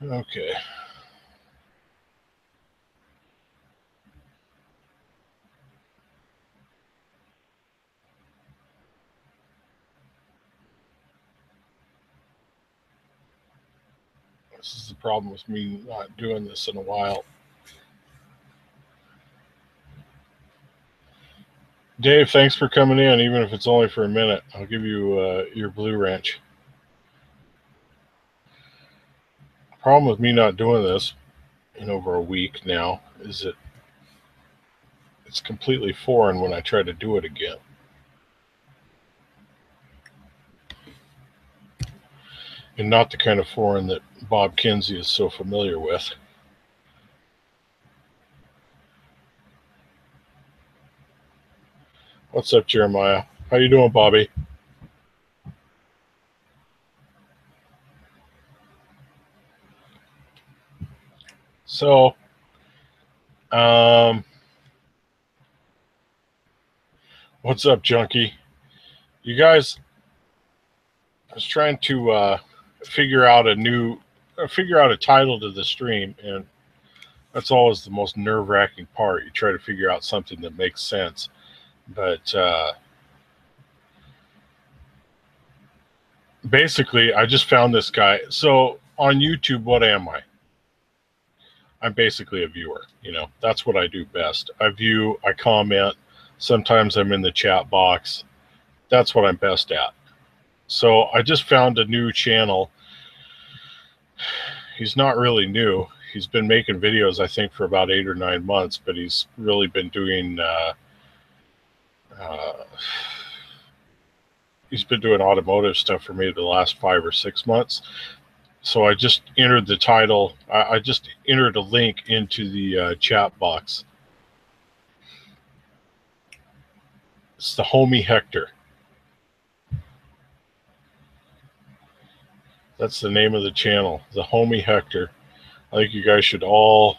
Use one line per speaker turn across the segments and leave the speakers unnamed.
Okay. This is the problem with me not doing this in a while. Dave, thanks for coming in, even if it's only for a minute. I'll give you your Blue Ranch. Problem with me not doing this in over a week now is that it's completely foreign when I try to do it again. And not the kind of foreign that Bob Kinsey is so familiar with. What's up, Jeremiah? How you doing, Bobby? So, um, what's up, Junkie? You guys, I was trying to figure out a title to the stream, and that's always the most nerve-wracking part. You try to figure out something that makes sense, but basically, I just found this guy. So on YouTube, what am I? I'm basically a viewer. That's what I do best. I view, I comment. Sometimes I'm in the chat box. That's what I'm best at. So I just found a new channel. He's not really new. He's been making videos, I think, for about 8 or 9 months, but he's really been doing he's been doing automotive stuff for me the last 5 or 6 months. So I just entered the title. I just entered a link into the chat box. It's the Homie Hector. That's the name of the channel, the Homie Hector. I think you guys should all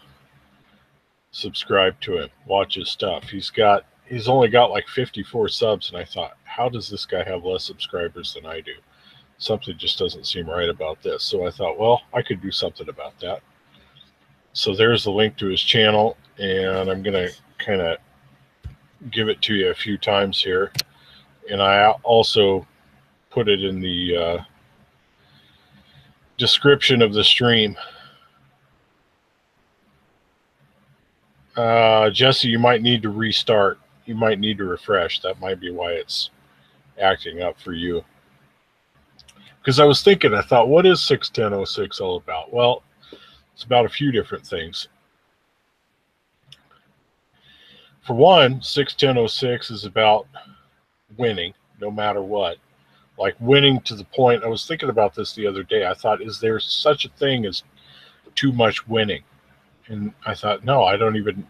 subscribe to him, watch his stuff. He's only got like 54 subs, and I thought, how does this guy have less subscribers than I do? Something just doesn't seem right about this. So I thought, well, I could do something about that. So there's the link to his channel, and I'm going to kind of give it to you a few times here. And I also put it in the description of the stream. Jesse, you might need to restart. You might need to refresh. That might be why it's acting up for you. Because I was thinking, I thought, what is 61006 all about? Well, it's about a few different things. For one, 61006 is about winning no matter what. Like winning to the point, I was thinking about this the other day. I thought, is there such a thing as too much winning? And I thought, no, I don't even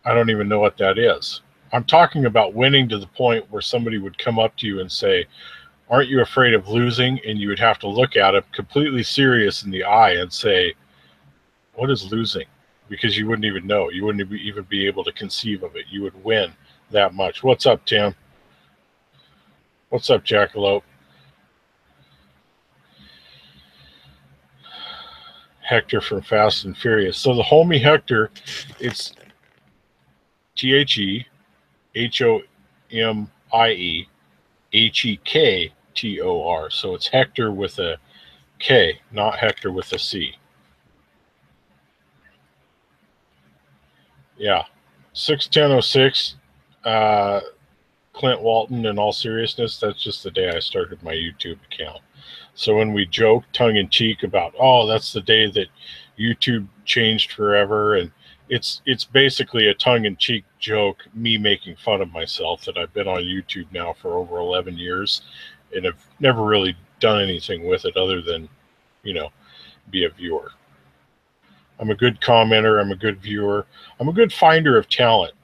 know what that is. I'm talking about winning to the point where somebody would come up to you and say, aren't you afraid of losing? And you would have to look at it completely serious in the eye and say, what is losing? Because you wouldn't even know. You wouldn't even be able to conceive of it. You would win that much. What's up, Tim? What's up, Jackalope? Hector from Fast and Furious. So the Homie Hector, it's TheHomie, Hektor. So it's Hector with a K, not Hector with a C. Yeah. 61006, Clint Walton, in all seriousness, that's just the day I started my YouTube account. So when we joke tongue in cheek about, oh, that's the day that YouTube changed forever, and it's basically a tongue in cheek joke, me making fun of myself that I've been on YouTube now for over 11 years and have never really done anything with it other than, be a viewer. I'm a good commenter, I'm a good viewer, I'm a good finder of talent.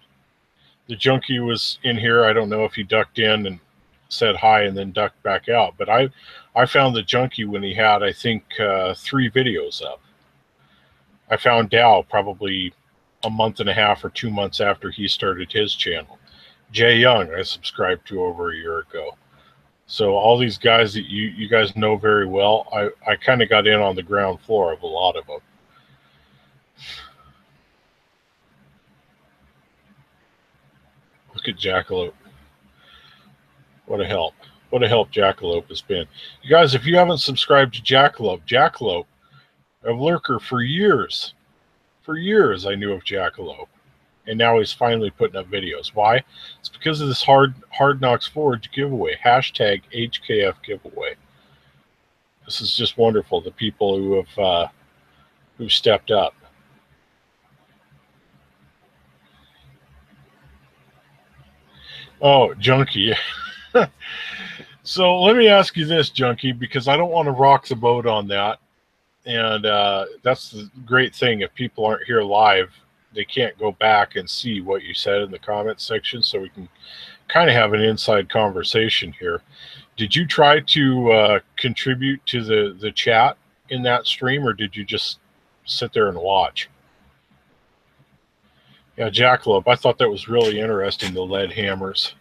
The junkie was in here. I don't know if he ducked in and said hi and then ducked back out, but I found the junkie when he had, I think, 3 videos up. I found Dow probably a month and a half or 2 months after he started his channel. Jay Young, I subscribed to over a year ago. So all these guys that you guys know very well, I kind of got in on the ground floor of a lot of them. Look at Jackalope. What a help. What a help Jackalope has been. You guys, if you haven't subscribed to Jackalope, a lurker for years. For years I knew of Jackalope. And now he's finally putting up videos. Why? It's because of this Hard Knocks Forge giveaway. Hashtag HKF giveaway. This is just wonderful. The people who stepped up. Oh, Junkie. So let me ask you this, Junkie, because I don't want to rock the boat on that. And that's the great thing. If people aren't here live, they can't go back and see what you said in the comments section, so we can kind of have an inside conversation here. Did you try to contribute to the chat in that stream, or did you just sit there and watch? Yeah, Jackalope, I thought that was really interesting, the lead hammers.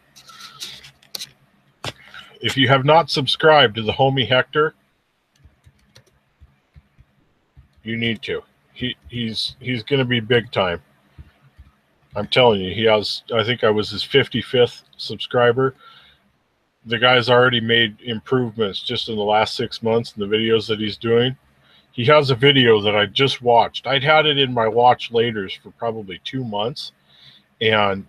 If you have not subscribed to the homie Hector, you need to. He's going to be big time. I'm telling you, he has. I think I was his 55th subscriber. The guy's already made improvements just in the last 6 months in the videos that he's doing. He has a video that I just watched. I'd had it in my watch laters for probably 2 months, and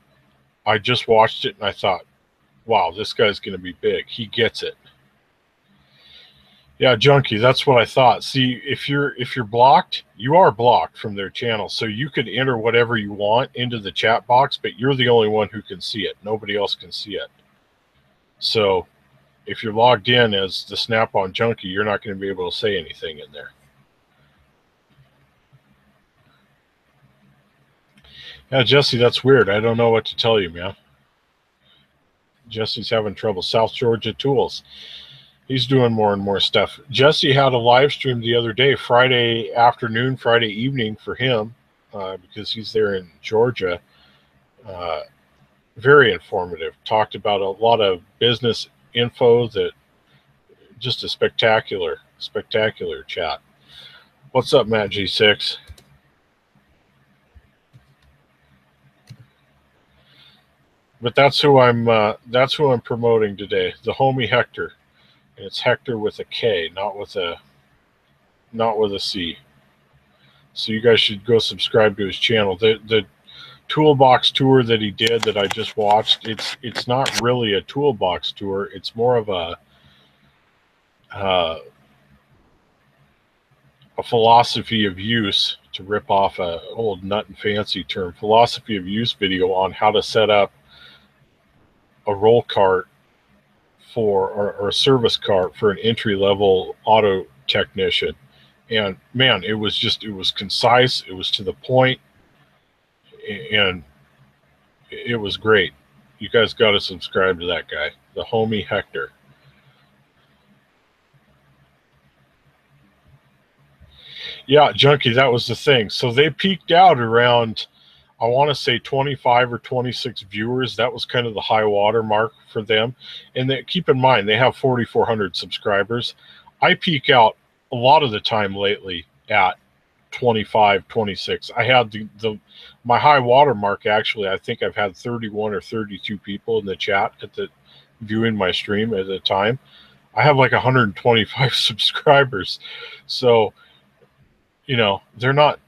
I just watched it and I thought, wow, this guy's going to be big. He gets it. Yeah, Junkie, that's what I thought. See, if you're blocked, you are blocked from their channel. So you could enter whatever you want into the chat box, but you're the only one who can see it. Nobody else can see it. So if you're logged in as the Snap-on Junkie, you're not going to be able to say anything in there. Yeah, Jesse, that's weird. I don't know what to tell you, man. Jesse's having trouble. South Georgia Tools. He's doing more and more stuff. Jesse had a live stream the other day, Friday afternoon, Friday evening for him, because he's there in Georgia. Very informative. Talked about a lot of business info. That just a spectacular chat. What's up, Matt G6? But that's who I'm promoting today. The homie Hector. And it's Hector with a K, not with a C. So you guys should go subscribe to his channel. The toolbox tour that he did that I just watched, it's not really a toolbox tour. It's more of a philosophy of use, to rip off a old nut and fancy term, philosophy of use video on how to set up a roll cart or a service cart for an entry-level auto technician. And man, it was concise, it was to the point, and it was great. You guys got to subscribe to that guy, the homie Hector. Yeah, Junkie, that was the thing. So they peaked out around, I want to say 25 or 26 viewers. That was kind of the high water mark for them. And keep in mind, they have 4,400 subscribers. I peak out a lot of the time lately at 25, 26. I had my high water mark, actually. I think I've had 31 or 32 people in the chat viewing my stream at the time. I have like 125 subscribers. So, you know, they're not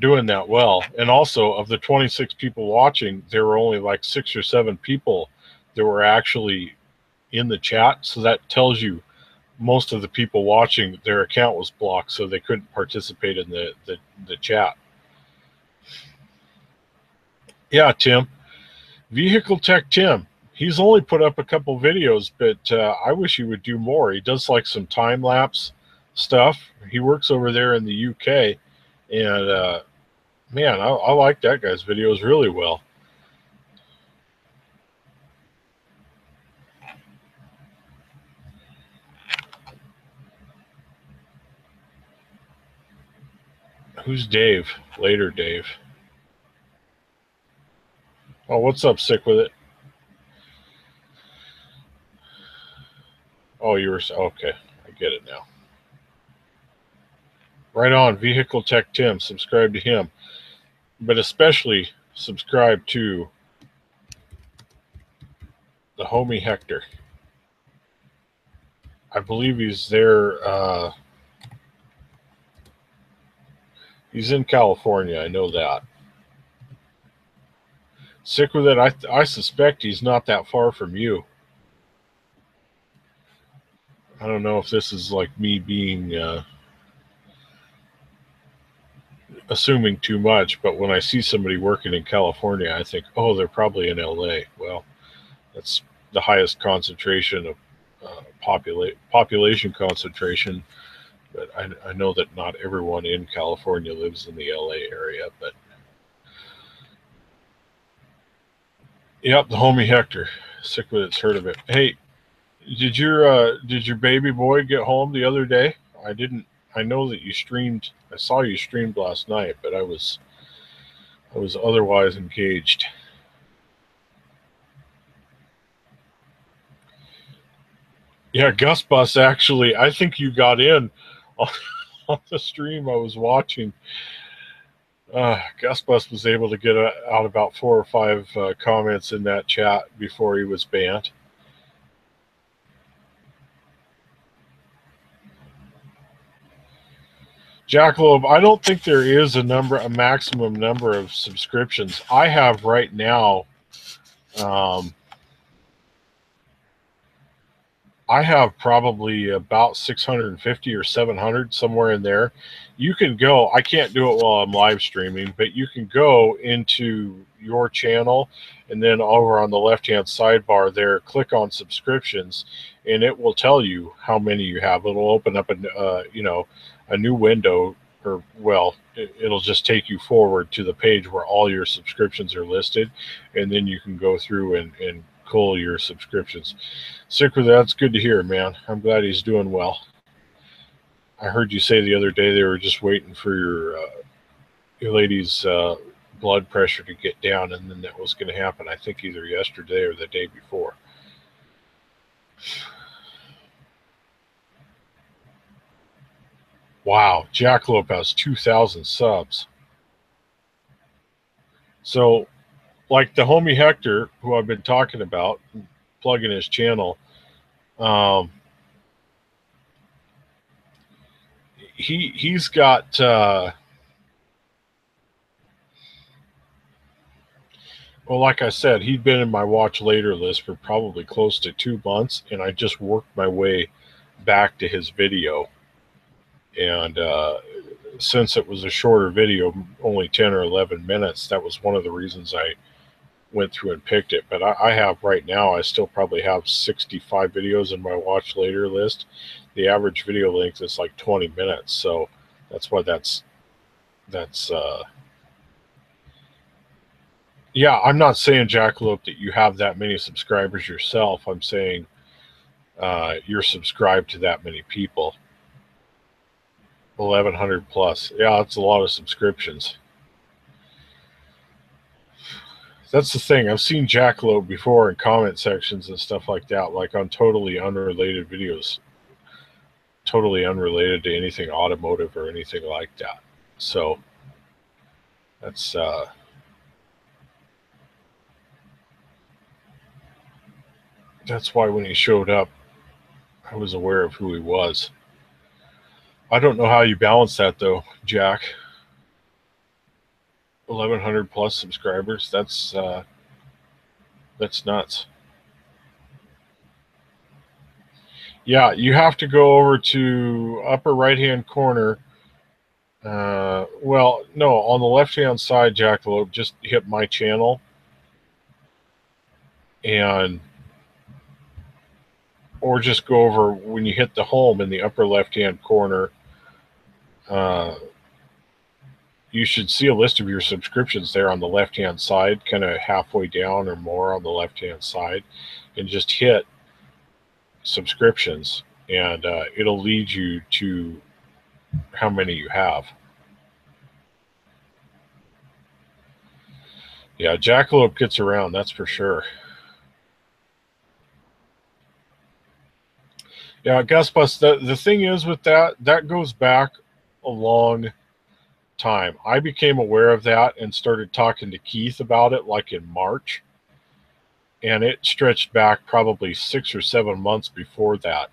doing that well. And also, of the 26 people watching, there were only like 6 or 7 people that were actually in the chat. So that tells you most of the people watching, their account was blocked, so they couldn't participate in the chat. Yeah, Tim. Vehicle Tech Tim. He's only put up a couple videos, but I wish he would do more. He does like some time-lapse stuff. He works over there in the UK, and man, I like that guy's videos really well. Who's Dave? Later, Dave. Oh, what's up, Sick with It? Oh, you were okay. I get it now. Right on, Vehicle Tech Tim. Subscribe to him, but especially subscribe to the homie Hector. I believe he's there. He's in California. I know that. Sick with it. I suspect he's not that far from you. I don't know if this is like me being assuming too much, but when I see somebody working in California, I think, oh, they're probably in LA. Well, that's the highest concentration of population concentration. But I know that not everyone in California lives in the LA area. But yep, the homie Hector. Sick with it's heard of it. Hey, did your baby boy get home the other day? I didn't. I know that you streamed. I saw you streamed last night, but I was otherwise engaged. Yeah, Gus Bus actually. I think you got in on the stream I was watching. Gus Bus was able to get out about 4 or 5 comments in that chat before he was banned. Jackalope, I don't think there is a maximum number of subscriptions. I have right now, I have probably about 650 or 700, somewhere in there. You can go, I can't do it while I'm live streaming, but you can go into your channel and then over on the left-hand sidebar there, click on subscriptions, and it will tell you how many you have. It'll open up a new window, or well, it'll just take you forward to the page where all your subscriptions are listed, and then you can go through and cull your subscriptions. Sick with that's good to hear, man. I'm glad he's doing well. I heard you say the other day they were just waiting for your lady's blood pressure to get down, and then that was going to happen. I think either yesterday or the day before. Wow, Jackalope has 2,000 subs. So, like the homie Hector, who I've been talking about, plugging his channel, he's got well, like I said, he'd been in my watch later list for probably close to 2 months, and I just worked my way back to his video. And since it was a shorter video, only 10 or 11 minutes, that was one of the reasons I went through and picked it. But I have right now, I still probably have 65 videos in my watch later list. The average video length is like 20 minutes. So that's why that's yeah, I'm not saying, Jackalope, that you have that many subscribers yourself. I'm saying you're subscribed to that many people. 1,100 plus. Yeah, that's a lot of subscriptions. That's the thing. I've seen Jackalope before in comment sections and stuff like that, like on totally unrelated videos. Totally unrelated to anything automotive or anything like that. So that's why when he showed up, I was aware of who he was. I don't know how you balance that though, Jack. 1,100 plus subscribers. That's nuts. Yeah, you have to go over to upper right-hand corner. Well, no, on the left-hand side, Jackalope, just hit my channel, and or just go over when you hit the home in the upper left-hand corner. You should see a list of your subscriptions there on the left-hand side, kind of halfway down or more on the left-hand side, and just hit subscriptions, and it'll lead you to how many you have. Yeah, Jackalope gets around, that's for sure. Yeah, Gus Bus. The thing is with that goes back a long time. I became aware of that and started talking to Keith about it like in March, and it stretched back probably 6 or 7 months before that.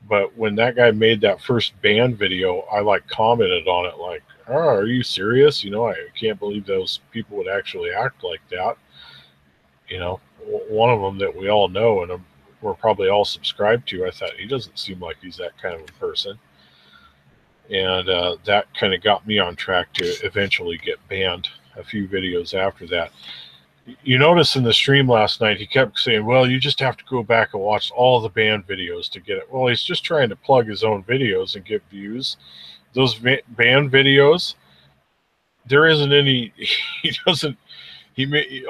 But when that guy made that first band video, I like commented on it like, "Oh, are you serious? I can't believe those people would actually act like that." One of them that we all know and we're probably all subscribed to. I thought he doesn't seem like he's that kind of a person, and that kind of got me on track to eventually get banned. A few videos after that. You notice in the stream last night, he kept saying, well, you just have to go back and watch all the band videos to get it. Well, he's just trying to plug his own videos and get views. Those band videos, there isn't any, he doesn't,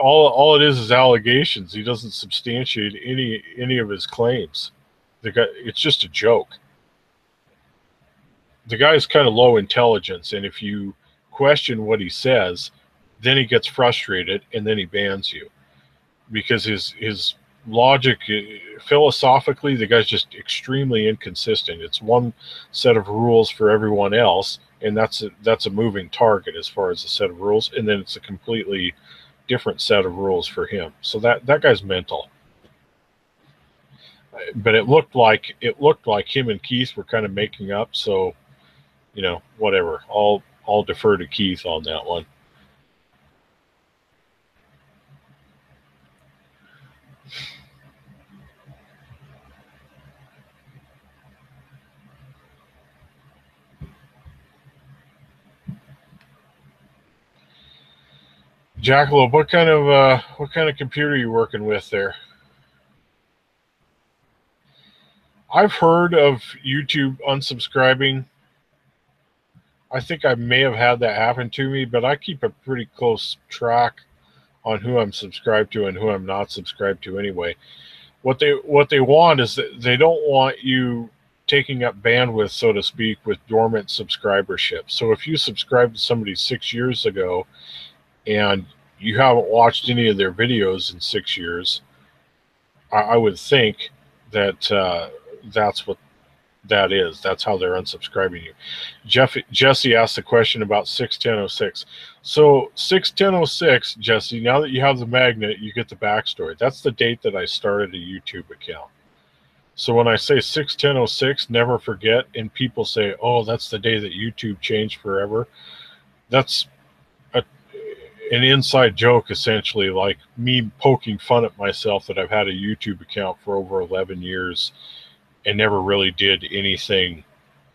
all it is allegations. He doesn't substantiate any of his claims. It's just a joke. The guy's kind of low intelligence, and if you question what he says, then he gets frustrated and then he bans you because his logic, philosophically, the guy's just extremely inconsistent. It's one set of rules for everyone else, and that's a moving target as far as the set of rules, and then it's a completely different set of rules for him. So that guy's mental. But it looked like him and Keith were kind of making up. So, whatever. I'll defer to Keith on that one. Jackalope, what kind of computer are you working with there? I've heard of YouTube unsubscribing. I think I may have had that happen to me, but I keep a pretty close track on who I'm subscribed to and who I'm not subscribed to anyway. What they want is that they don't want you taking up bandwidth, so to speak, with dormant subscribership. So if you subscribed to somebody 6 years ago and you haven't watched any of their videos in 6 years, I would think that that's what that is. That's how they're unsubscribing you. Jesse asked the question about 61006. So 61006, Jesse, now that you have the magnet, you get the backstory. That's the date that I started a YouTube account. So when I say 61006, never forget, and people say, oh, that's the day that YouTube changed forever. That's an inside joke, essentially, like me poking fun at myself that I've had a YouTube account for over 11 years and never really did anything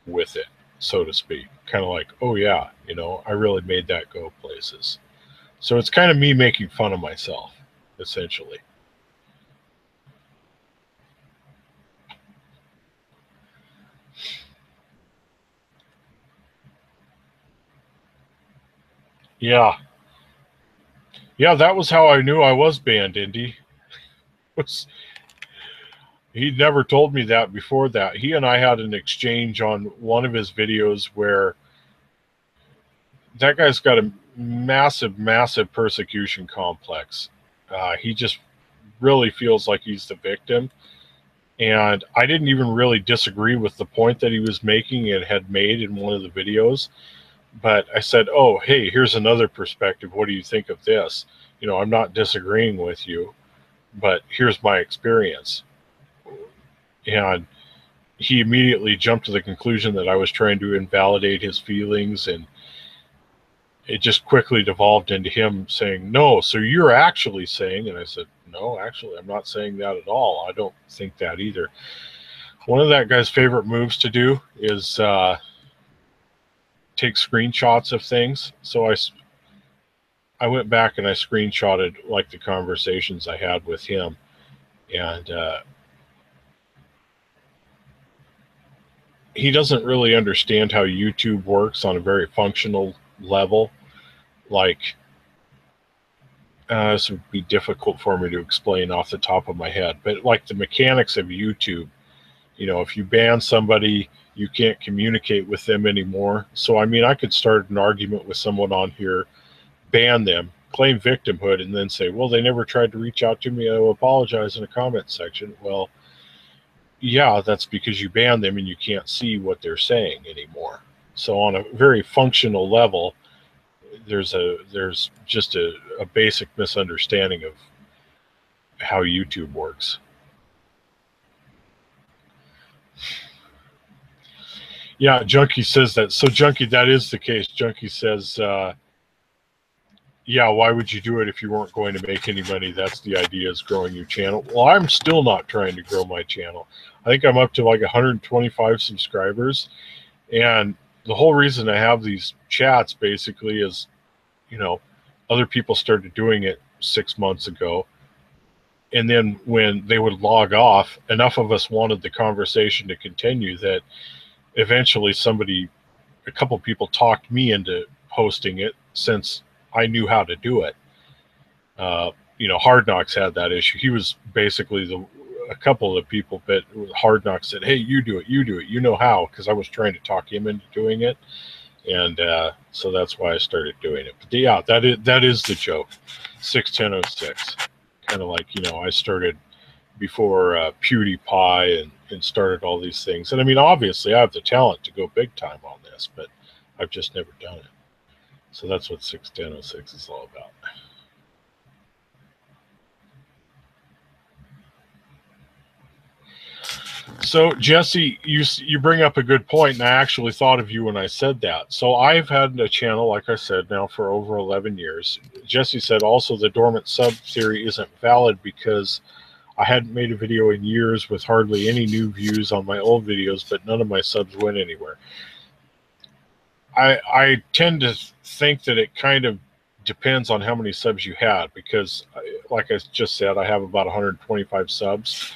with it, so to speak. Kind of like, oh yeah, I really made that go places. So it's kind of me making fun of myself, essentially. Yeah. Yeah, that was how I knew I was banned, Indy. He never told me that before that. He and I had an exchange on one of his videos where that guy's got a massive, massive persecution complex. He just really feels like he's the victim. And I didn't even really disagree with the point that he was making and had made in one of the videos. But I said, oh, hey, here's another perspective. What do you think of this? I'm not disagreeing with you, but here's my experience. And he immediately jumped to the conclusion that I was trying to invalidate his feelings, and it just quickly devolved into him saying, no, so you're actually saying, and I said, no, actually, I'm not saying that at all. I don't think that either. One of that guy's favorite moves to do is take screenshots of things. So I went back and I screenshotted like the conversations I had with him, and he doesn't really understand how YouTube works on a very functional level. Like, this would be difficult for me to explain off the top of my head, but like the mechanics of YouTube, if you ban somebody, you can't communicate with them anymore. So, I mean, I could start an argument with someone on here, ban them, claim victimhood, and then say, well, they never tried to reach out to me. I'll apologize in a comment section. Well, yeah, that's because you ban them and you can't see what they're saying anymore. So on a very functional level, there's just a basic misunderstanding of how YouTube works. Yeah, Junkie says that. So Junkie, that is the case. Junkie says, yeah, why would you do it if you weren't going to make any money? That's the idea, is growing your channel. Well, I'm still not trying to grow my channel. I think I'm up to like 125 subscribers. And the whole reason I have these chats basically is, you know, other people started doing it 6 months ago. And then when they would log off, enough of us wanted the conversation to continue that eventually a couple people talked me into hosting it, since I knew how to do it. Hard Knocks had that issue. He was basically a couple of the people, but Hard Knocks said, "Hey, you do it, you know how," because I was trying to talk him into doing it, and so that's why I started doing it. But yeah, that is the joke. 61006, kind of like, I started before PewDiePie and started all these things. And I mean, obviously, I have the talent to go big time on this, but I've just never done it. So that's what 61006 is all about. So Jesse, you bring up a good point, and I actually thought of you when I said that. So I've had a channel, like I said, now for over 11 years. Jesse said also the dormant sub theory isn't valid because I hadn't made a video in years with hardly any new views on my old videos, but none of my subs went anywhere. I tend to think that it kind of depends on how many subs you had, because like I just said, I have about 125 subs.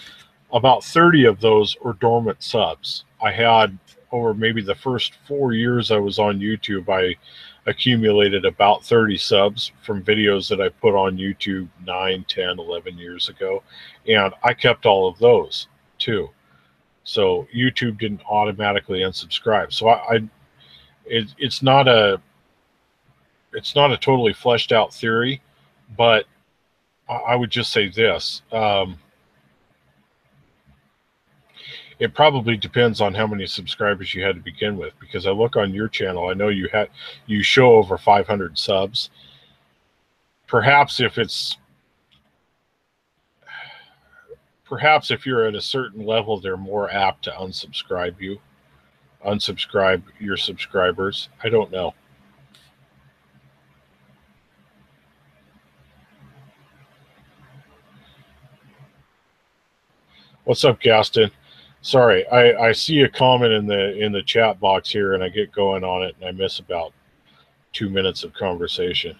About 30 of those are dormant subs. I had, over maybe the first 4 years I was on YouTube, I accumulated about 30 subs from videos that I put on YouTube 9, 10, 11 years ago. And I kept all of those too. So YouTube didn't automatically unsubscribe. So it's not a totally fleshed out theory, but I would just say this. It probably depends on how many subscribers you had to begin with, because I look on your channel, I know you show over 500 subs. Perhaps if you're at a certain level, they're more apt to unsubscribe your subscribers. I don't know. What's up, Gaston? Sorry, I see a comment in the chat box here, and I get going on it, and I miss about 2 minutes of conversation.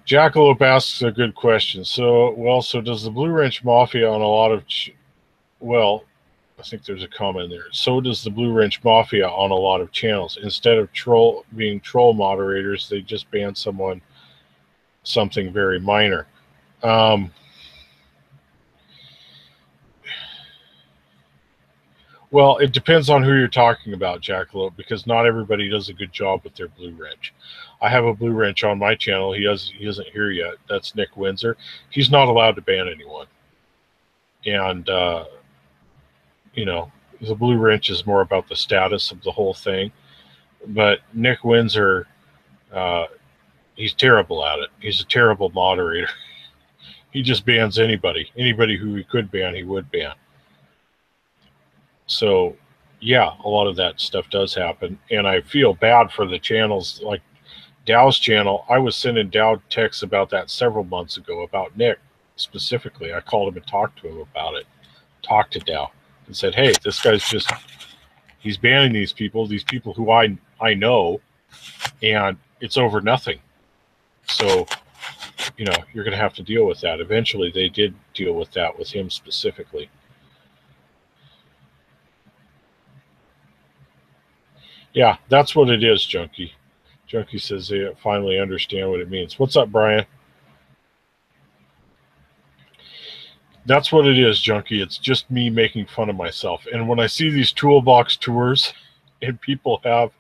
Jackalope asks a good question. So does the Blue Wrench Mafia on a lot of... I think there's a comment there. So does the Blue Wrench Mafia on a lot of channels. Instead of being troll moderators, they just ban something very minor. Well, it depends on who you're talking about, Jackalope, because not everybody does a good job with their Blue Wrench. I have a Blue Wrench on my channel. He isn't here yet. That's Nick Windsor. He's not allowed to ban anyone. And, the Blue Wrench is more about the status of the whole thing. But Nick Windsor, he's terrible at it. He's a terrible moderator. He just bans anybody. Anybody who he could ban, he would ban. So, yeah, a lot of that stuff does happen. And I feel bad for the channels like Dow's channel. I was sending Dow texts about that several months ago, about Nick specifically. I called him and talked to him about it. Talked to Dow and said, hey, this guy's he's banning these people who I know, and it's over nothing. So, you're going to have to deal with that. Eventually, they did deal with that with him specifically. Yeah, that's what it is, Junkie. Junkie says they finally understand what it means. What's up, Brian? That's what it is, Junkie. It's just me making fun of myself. And when I see these toolbox tours and people have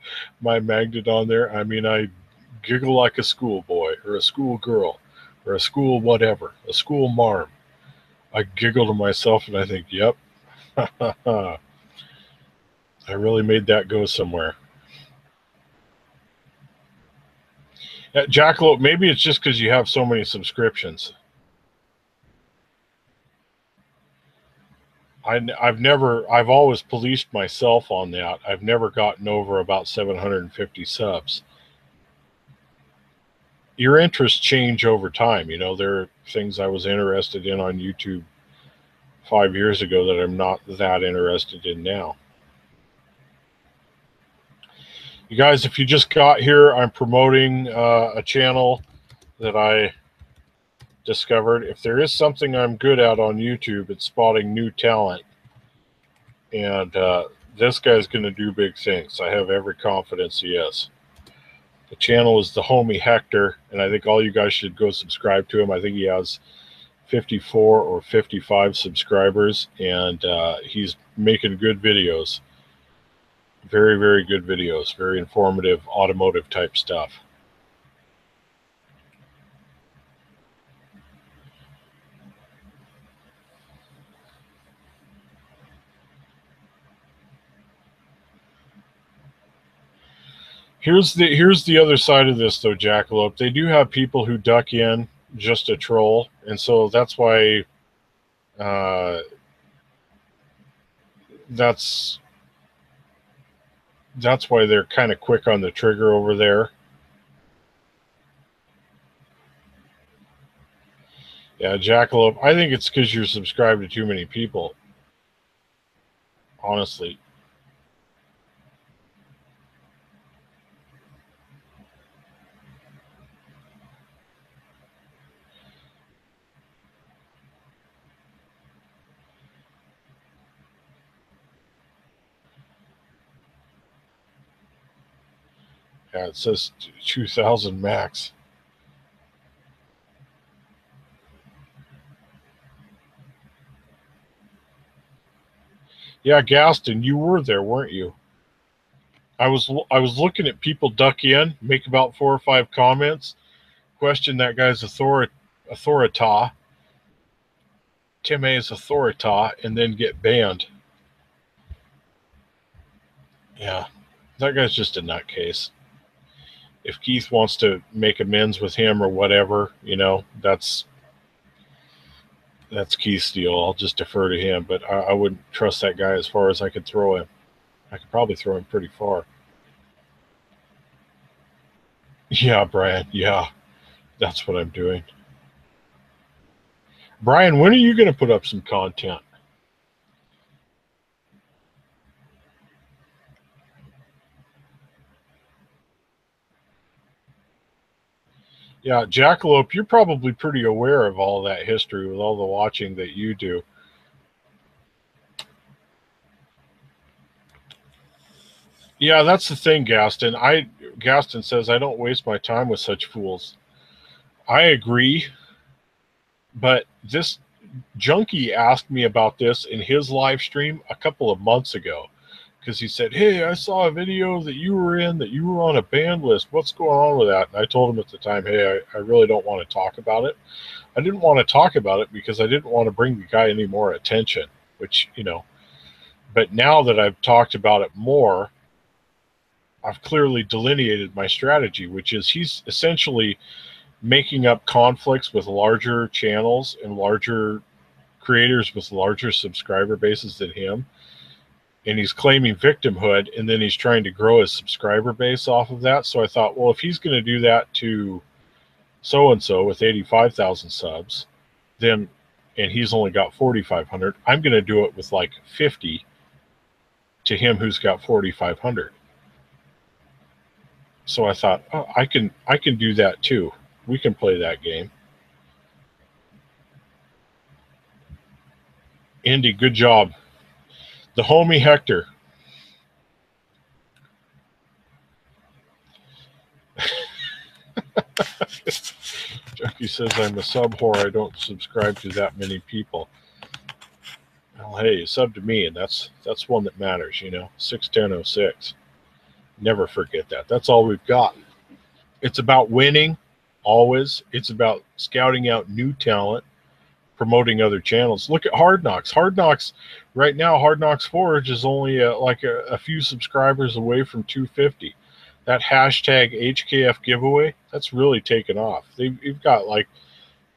my magnet on there, I mean, I giggle like a schoolboy or a schoolgirl or a school whatever, a school marm. I giggle to myself and I think, yep, I really made that go somewhere. Jackalope, maybe it's just because you have so many subscriptions. I've always policed myself on that. I've never gotten over about 750 subs. Your interests change over time. You know, there are things I was interested in on YouTube 5 years ago that I'm not that interested in now. You guys, if you just got here, I'm promoting a channel that I discovered. If there is something I'm good at on YouTube, it's spotting new talent. And this guy's going to do big things. I have every confidence he is. The channel is the homie Hector, and I think all you guys should go subscribe to him. I think he has 54 or 55 subscribers, and he's making good videos. Very, very good videos. Very informative, automotive type stuff. Here's the other side of this, though, Jackalope. They do have people who duck in just to troll, and so that's why that's why they're kind of quick on the trigger over there. Yeah, Jackalope, I think it's because you're subscribed to too many people. Honestly. Yeah, it says 2,000 max. Yeah, Gaston, you were there, weren't you? I was looking at people duck in, make about 4 or 5 comments, question that guy's authorita, Tim A's authorita, and then get banned. Yeah, that guy's just a nutcase. If Keith wants to make amends with him or whatever, you know, that's Keith's deal. I'll just defer to him, but I wouldn't trust that guy as far as I could throw him. I could probably throw him pretty far. Yeah, Brian. Yeah, that's what I'm doing. Brian, when are you going to put up some content? Yeah, Jackalope, you're probably pretty aware of all that history with all the watching that you do. Yeah, that's the thing, Gaston. Gaston says I don't waste my time with such fools. I agree, but this junkie asked me about this in his live stream a couple of months ago because he said, "Hey, I saw a video that you were in, that you were on a ban list. What's going on with that?" And I told him at the time, "Hey, I really don't want to talk about it." I didn't want to talk about it because I didn't want to bring the guy any more attention, which, you know, but now that I've talked about it more, I've clearly delineated my strategy, which is he's essentially making up conflicts with larger channels and larger creators with larger subscriber bases than him. And he's claiming victimhood, and then he's trying to grow his subscriber base off of that. So I thought, well, if he's going to do that to so-and-so with 85,000 subs, then, and he's only got 4,500, I'm going to do it with like 50 to him who's got 4,500. So I thought, oh, I can do that too. We can play that game. Indy, good job. The homie Hector. Junkie says I'm a sub whore. I don't subscribe to that many people. Well, hey, sub to me, and that's one that matters, you know. 61006. Never forget that. That's all we've got. It's about winning, always. It's about scouting out new talent, promoting other channels. Look at Hard Knocks. Hard Knocks, right now, Hard Knocks Forge is only like a few subscribers away from 250. That hashtag HKF giveaway, that's really taken off. They've got like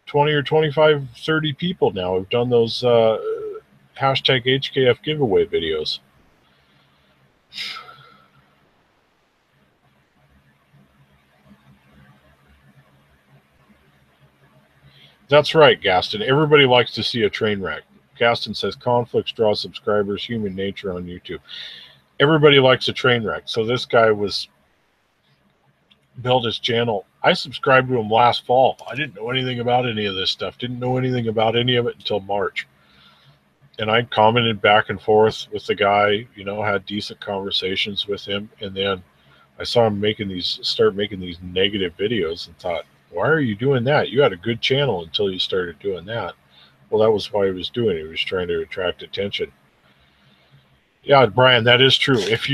20 or 25, 30 people now who've done those hashtag HKF giveaway videos. That's right, Gaston. Everybody likes to see a train wreck. Gaston says conflicts draw subscribers, human nature on YouTube. Everybody likes a train wreck. So this guy was built his channel. I subscribed to him last fall. I didn't know anything about any of this stuff. Didn't know anything about any of it until March. And I commented back and forth with the guy, you know, had decent conversations with him. And then I saw him start making these negative videos and thought, why are you doing that? You had a good channel until you started doing that. Well, that was why he was doing it. He was trying to attract attention. Yeah, Brian, that is true. If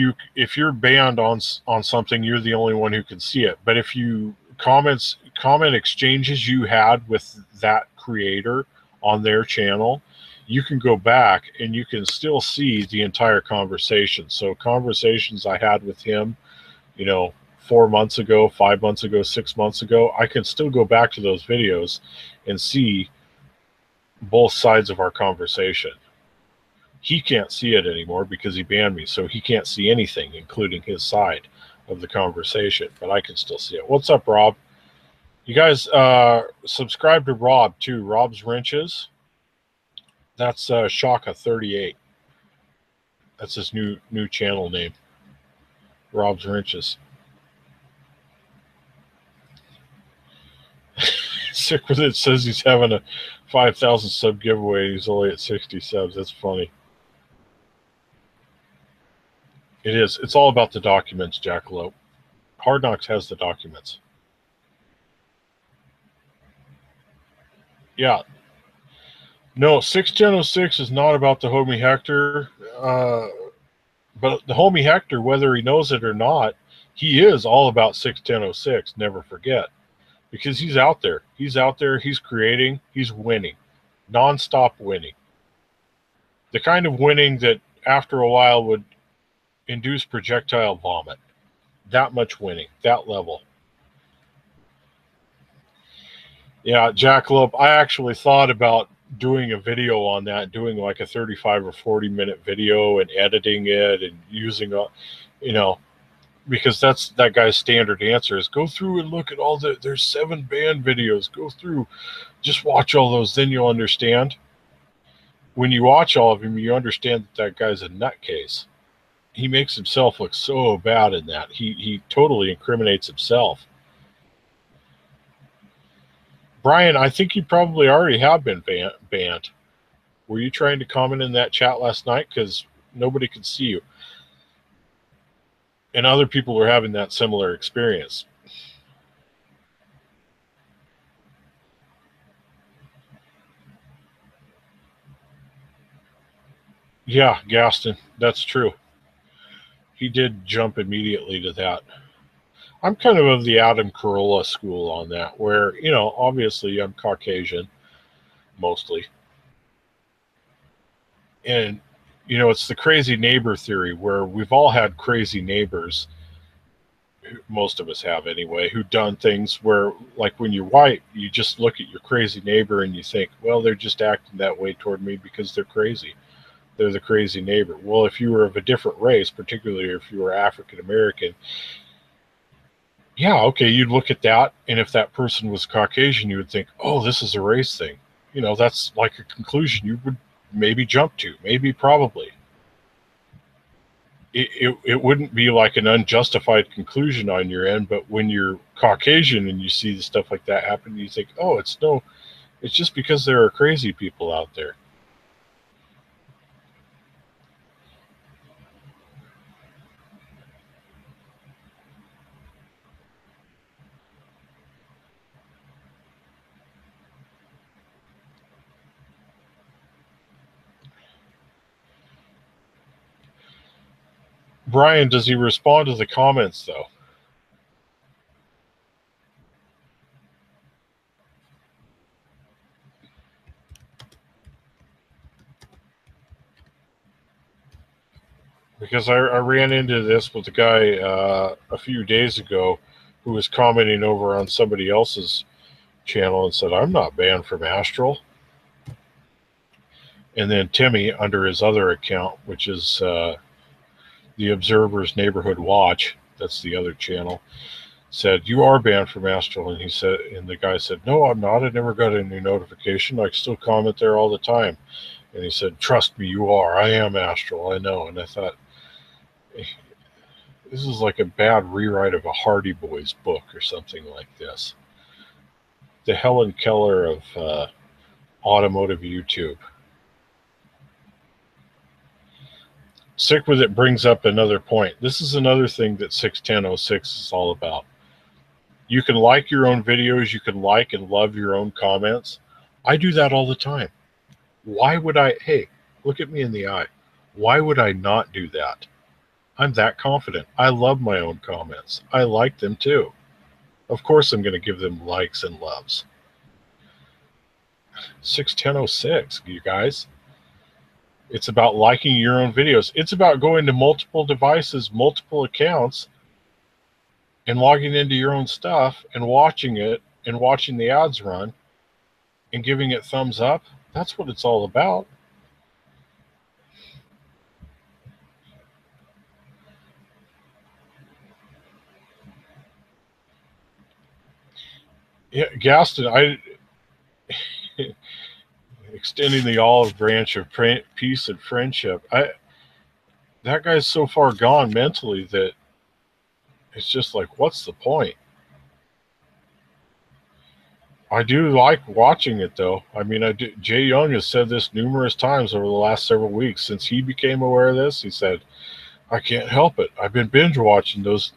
you're banned on something, you're the only one who can see it. But if you comment exchanges you had with that creator on their channel, you can go back and you can still see the entire conversation. So conversations I had with him, you know, 4 months ago, 5 months ago, 6 months ago, I can still go back to those videos and see both sides of our conversation. He can't see it anymore because he banned me, so he can't see anything, including his side of the conversation, but I can still see it. What's up, Rob? You guys subscribe to Rob, too. Rob's Wrenches. That's Shaka38. That's his new channel name. Rob's Wrenches. Sick with it says he's having a 5,000 sub giveaway. He's only at 60 subs. That's funny. It is. It's all about the documents, Jackalope. Hard Knocks has the documents. Yeah. No, 61006 is not about the homie Hector. But the homie Hector, whether he knows it or not, he is all about 61006. Never forget. Because he's out there. He's out there. He's creating. He's winning. Non-stop winning. The kind of winning that after a while would induce projectile vomit. That much winning. That level. Yeah, Jackalope, I actually thought about doing a video on that, doing like a 35 or 40-minute video and editing it and using a, you know, because that's that guy's standard answer is go through and look at all there's 7 band videos. Go through, just watch all those, then you'll understand. When you watch all of them, you understand that guy's a nutcase. He makes himself look so bad in that. He totally incriminates himself. Brian, I think you probably already have been banned. Were you trying to comment in that chat last night? Because nobody could see you. And other people were having that similar experience. Yeah, Gaston, that's true. He did jump immediately to that. I'm kind of the Adam Carolla school on that, where, you know, obviously I'm Caucasian, mostly. And, you know, it's the crazy neighbor theory where we've all had crazy neighbors, most of us have anyway, who've done things where, like when you're white, you just look at your crazy neighbor and you think, well, they're just acting that way toward me because they're crazy. They're the crazy neighbor. Well, if you were of a different race, particularly if you were African American, yeah, okay, you'd look at that, and if that person was Caucasian, you would think, oh, this is a race thing. You know, that's like a conclusion you would maybe jump to, maybe probably. It wouldn't be like an unjustified conclusion on your end, but when you're Caucasian and you see the stuff like that happen, you think, oh, it's just because there are crazy people out there. Brian, does he respond to the comments, though? because I ran into this with a guy a few days ago who was commenting over on somebody else's channel and said, I'm not banned from Astral. And then Timmy, under his other account, which is the Observer's Neighborhood Watch, that's the other channel, said, you are banned from Astral. And he said, and the guy said, no, I'm not. I never got any notification. I still comment there all the time. And he said, trust me, you are. I am Astral. I know. And I thought, this is like a bad rewrite of a Hardy Boys book or something like this. The Helen Keller of automotive YouTube. Sick With It brings up another point. This is another thing that 61006 is all about. You can like your own videos. You can like and love your own comments. I do that all the time. Why would I? Hey, look at me in the eye. Why would I not do that? I'm that confident. I love my own comments. I like them too. Of course I'm going to give them likes and loves. 61006, you guys. It's about liking your own videos. It's about going to multiple devices, multiple accounts, and logging into your own stuff and watching it and watching the ads run and giving it thumbs up. That's what it's all about. Yeah, Gaston, extending the olive branch of peace and friendship. That guy's so far gone mentally that it's just like, what's the point? I do like watching it, though. I mean, Jay Young has said this numerous times over the last several weeks. Since he became aware of this, he said, I can't help it. I've been binge watching those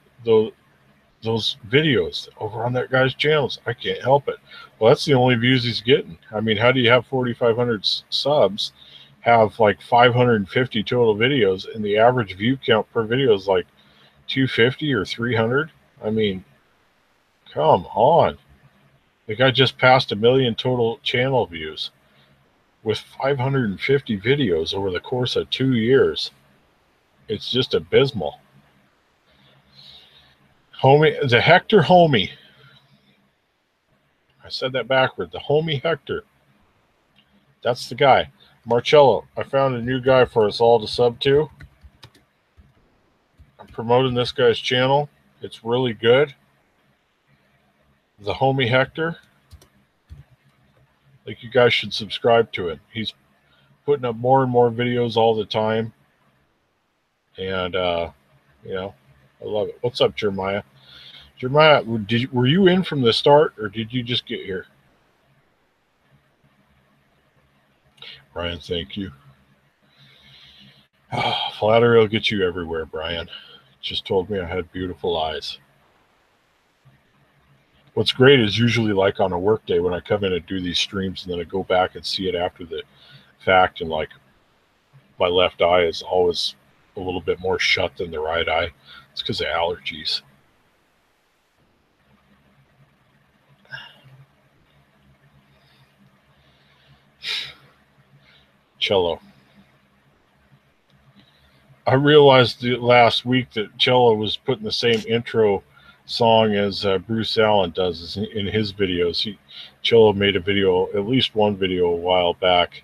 videos over on that guy's channels. I can't help it. Well, that's the only views he's getting. I mean, how do you have 4,500 subs, have like 550 total videos, and the average view count per video is like 250 or 300? I mean, come on. The guy just passed 1 million total channel views with 550 videos over the course of 2 years. It's just abysmal. Homie, the Hector Homie. I said that backward. The Homie Hector. That's the guy. Marcello, I found a new guy for us all to sub to. I'm promoting this guy's channel. It's really good. The Homie Hector. I think you guys should subscribe to him. He's putting up more and more videos all the time. And, you know, I love it. What's up, Jeremiah? Jeremiah, were you in from the start, or did you just get here? Brian, thank you. Flattery will get you everywhere, Brian. Just told me I had beautiful eyes. What's great is usually like on a work day when I come in and do these streams and then I go back and see it after the fact, and like my left eye is always a little bit more shut than the right eye. It's because of allergies. Cello. I realized last week that Cello was putting the same intro song as Bruce Allen does in his videos. Cello made a video, at least one video a while back.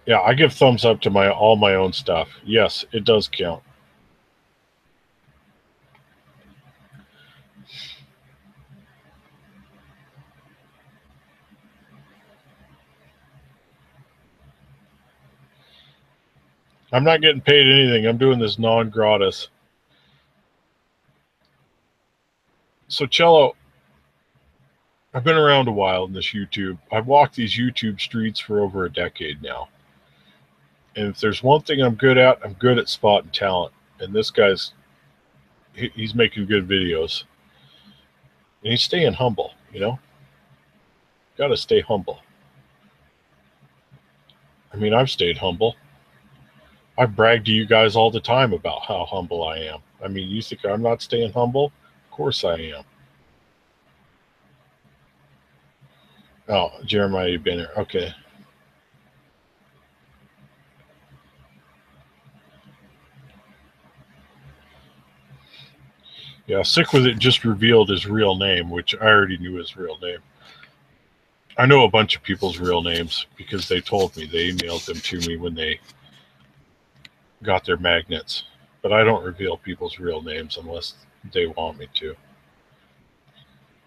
Yeah, I give thumbs up to all my own stuff. Yes, it does count. I'm not getting paid anything. I'm doing this non-gratis. So, Cello, I've been around a while in this YouTube. I've walked these YouTube streets for over a decade now. And if there's one thing I'm good at, I'm good at spotting talent. And this guy's, he's making good videos. And he's staying humble, you know? Got to stay humble. I mean, I've stayed humble. I brag to you guys all the time about how humble I am. I mean, you think I'm not staying humble? Of course I am. Oh, Jeremiah, you've been here. Okay. Yeah, Sick With It just revealed his real name, which I already knew his real name. I know a bunch of people's real names because they told me. They emailed them to me when they got their magnets. But I don't reveal people's real names unless they want me to.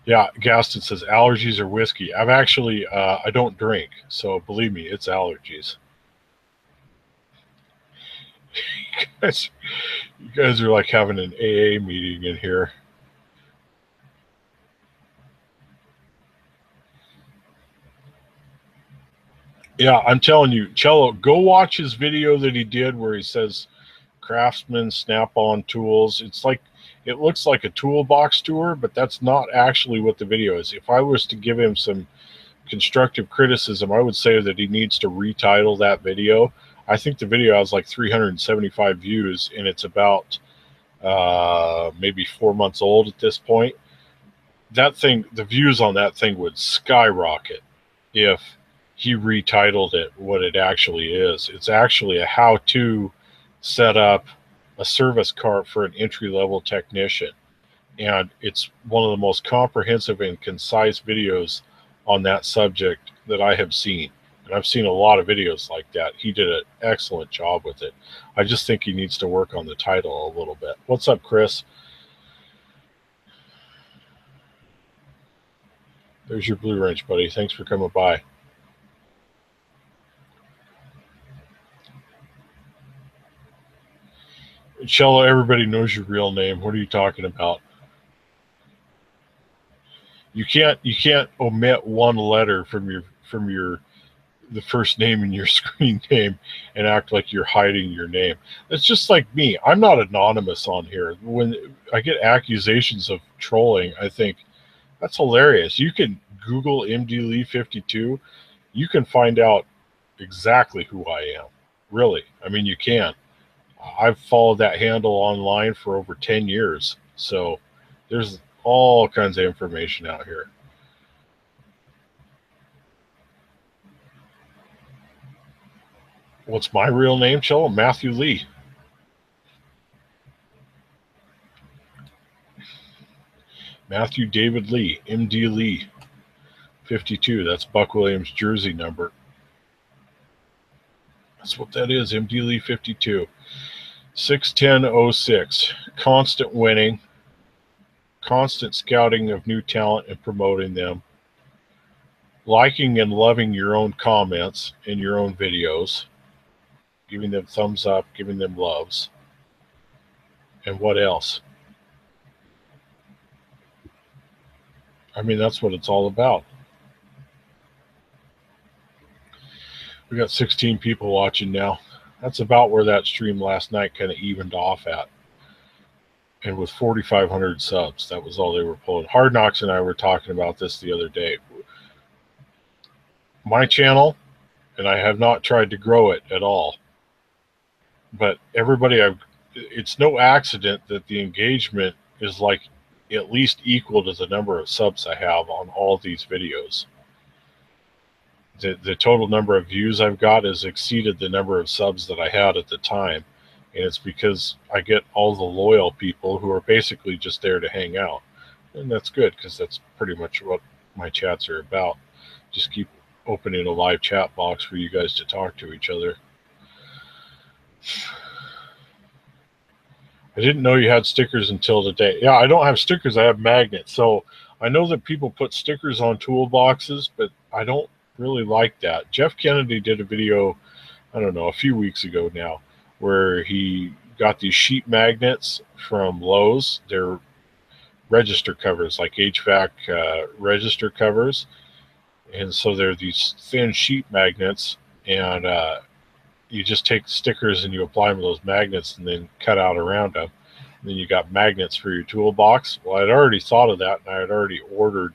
Yeah, Gaston says allergies or whiskey. I've actually, I don't drink. So believe me, it's allergies. You guys are like having an AA meeting in here. Yeah, I'm telling you, Cello, go watch his video that he did where he says Craftsman Snap-on tools. It looks like a toolbox tour, but that's not actually what the video is. If I was to give him some constructive criticism, I would say that he needs to retitle that video. I think the video has like 375 views, and it's about maybe 4 months old at this point. That thing, the views on that thing would skyrocket if he retitled it what it actually is. It's actually a how-to set up a service cart for an entry-level technician. And it's one of the most comprehensive and concise videos on that subject that I have seen. And I've seen a lot of videos like that. He did an excellent job with it. I just think he needs to work on the title a little bit. What's up, Chris? There's your blue wrench, buddy. Thanks for coming by. Cello, everybody knows your real name. What are you talking about? You can't omit one letter from the first name in your screen name and act like you're hiding your name. It's just like me. I'm not anonymous on here. When I get accusations of trolling, I think that's hilarious. You can Google MD Lee 52. You can find out exactly who I am. Really. I mean, you can. I've followed that handle online for over 10 years. So there's all kinds of information out here. What's my real name, Cello? Matthew Lee. Matthew David Lee, MD Lee 52. That's Buck Williams' jersey number. That's what that is, MD Lee 52. 61006. Constant winning, constant scouting of new talent and promoting them, liking and loving your own comments in your own videos, giving them thumbs up, giving them loves. And what else? I mean, that's what it's all about. We got 16 people watching now. That's about where that stream last night kind of evened off at. And with 4,500 subs, that was all they were pulling. Hard Knocks and I were talking about this the other day. My channel, and I have not tried to grow it at all, but it's no accident that the engagement is like at least equal to the number of subs I have on all these videos. The total number of views I've got has exceeded the number of subs that I had at the time. And it's because I get all the loyal people who are basically just there to hang out. And that's good because that's pretty much what my chats are about. Just keep opening a live chat box for you guys to talk to each other. I didn't know you had stickers until today. Yeah, I don't have stickers. I have magnets. So I know that people put stickers on toolboxes, but I don't really like that. Jeff Kennedy did a video, I don't know, a few weeks ago now, where he got these sheet magnets from Lowe's. They're register covers, like HVAC register covers. And so they're these thin sheet magnets, and you just take stickers and you apply them to those magnets and then cut out around them. And then you got magnets for your toolbox. Well, I'd already thought of that, and I had already ordered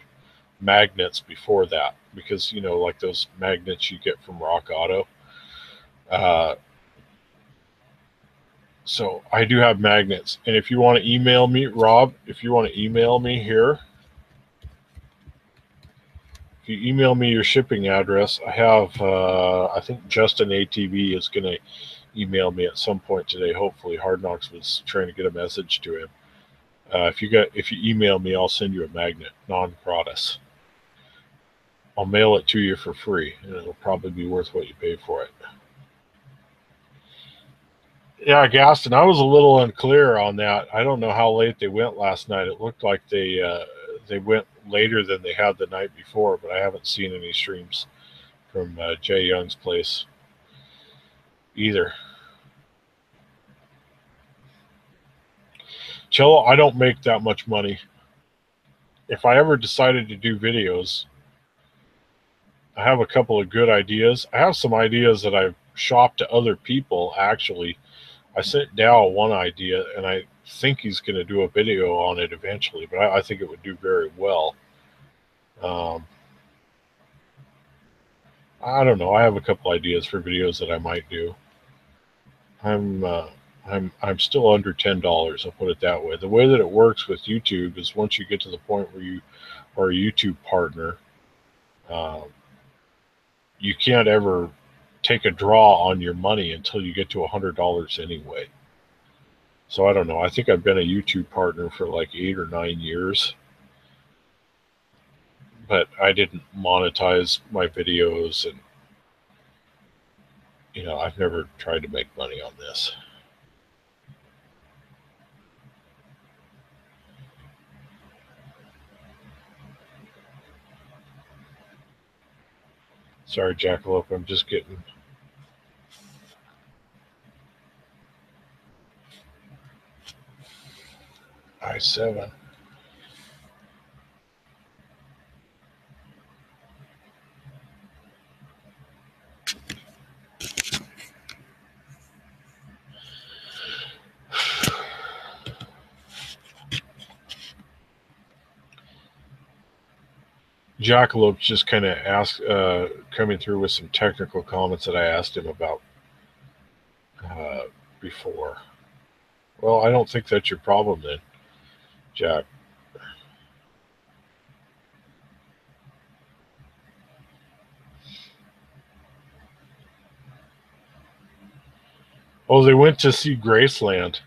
magnets before that because, you know, like those magnets you get from Rock Auto. So I do have magnets. And if you want to email me, Rob, if you want to email me here, if you email me your shipping address, I have, I think Justin ATV is going to email me at some point today. Hopefully, Hard Knocks was trying to get a message to him. If you email me, I'll send you a magnet, non-gratis. I'll mail it to you for free, and it'll probably be worth what you pay for it. Yeah, Gaston, I was a little unclear on that. I don't know how late they went last night. It looked like they went later than they had the night before, but I haven't seen any streams from Jay Young's place either. Cello, I don't make that much money. If I ever decided to do videos, I have a couple of good ideas. I have some ideas that I've shopped to other people, actually. I sent Dow one idea, and I think he's going to do a video on it eventually, but I think it would do very well. I don't know. I have a couple ideas for videos that I might do. I'm still under $10. I'll put it that way. The way that it works with YouTube is once you get to the point where you are a YouTube partner, you can't ever take a draw on your money until you get to $100 anyway. So I don't know. I think I've been a YouTube partner for like 8 or 9 years, but I didn't monetize my videos, and I've never tried to make money on this. Sorry, Jackalope, I'm just getting I-7. Jackalope just kind of coming through with some technical comments that I asked him about before. Well, I don't think that's your problem then, Jack. Oh, they went to see Graceland.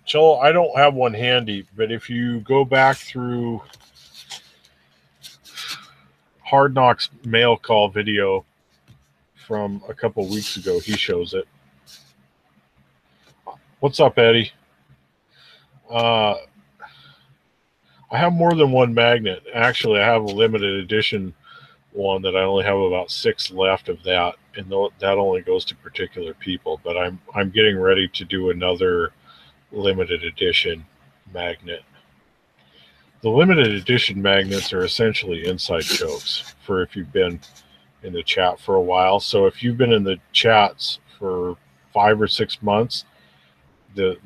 Joel, I don't have one handy, but if you go back through Hard Knocks mail call video from a couple weeks ago, he shows it. What's up, Eddie? I have more than one magnet. Actually, I have a limited edition one that I only have about 6 left of that, and that only goes to particular people. But I'm getting ready to do another limited edition magnet. The limited edition magnets are essentially inside jokes for if you've been in the chat for a while. So if you've been in the chats for 5 or 6 months, the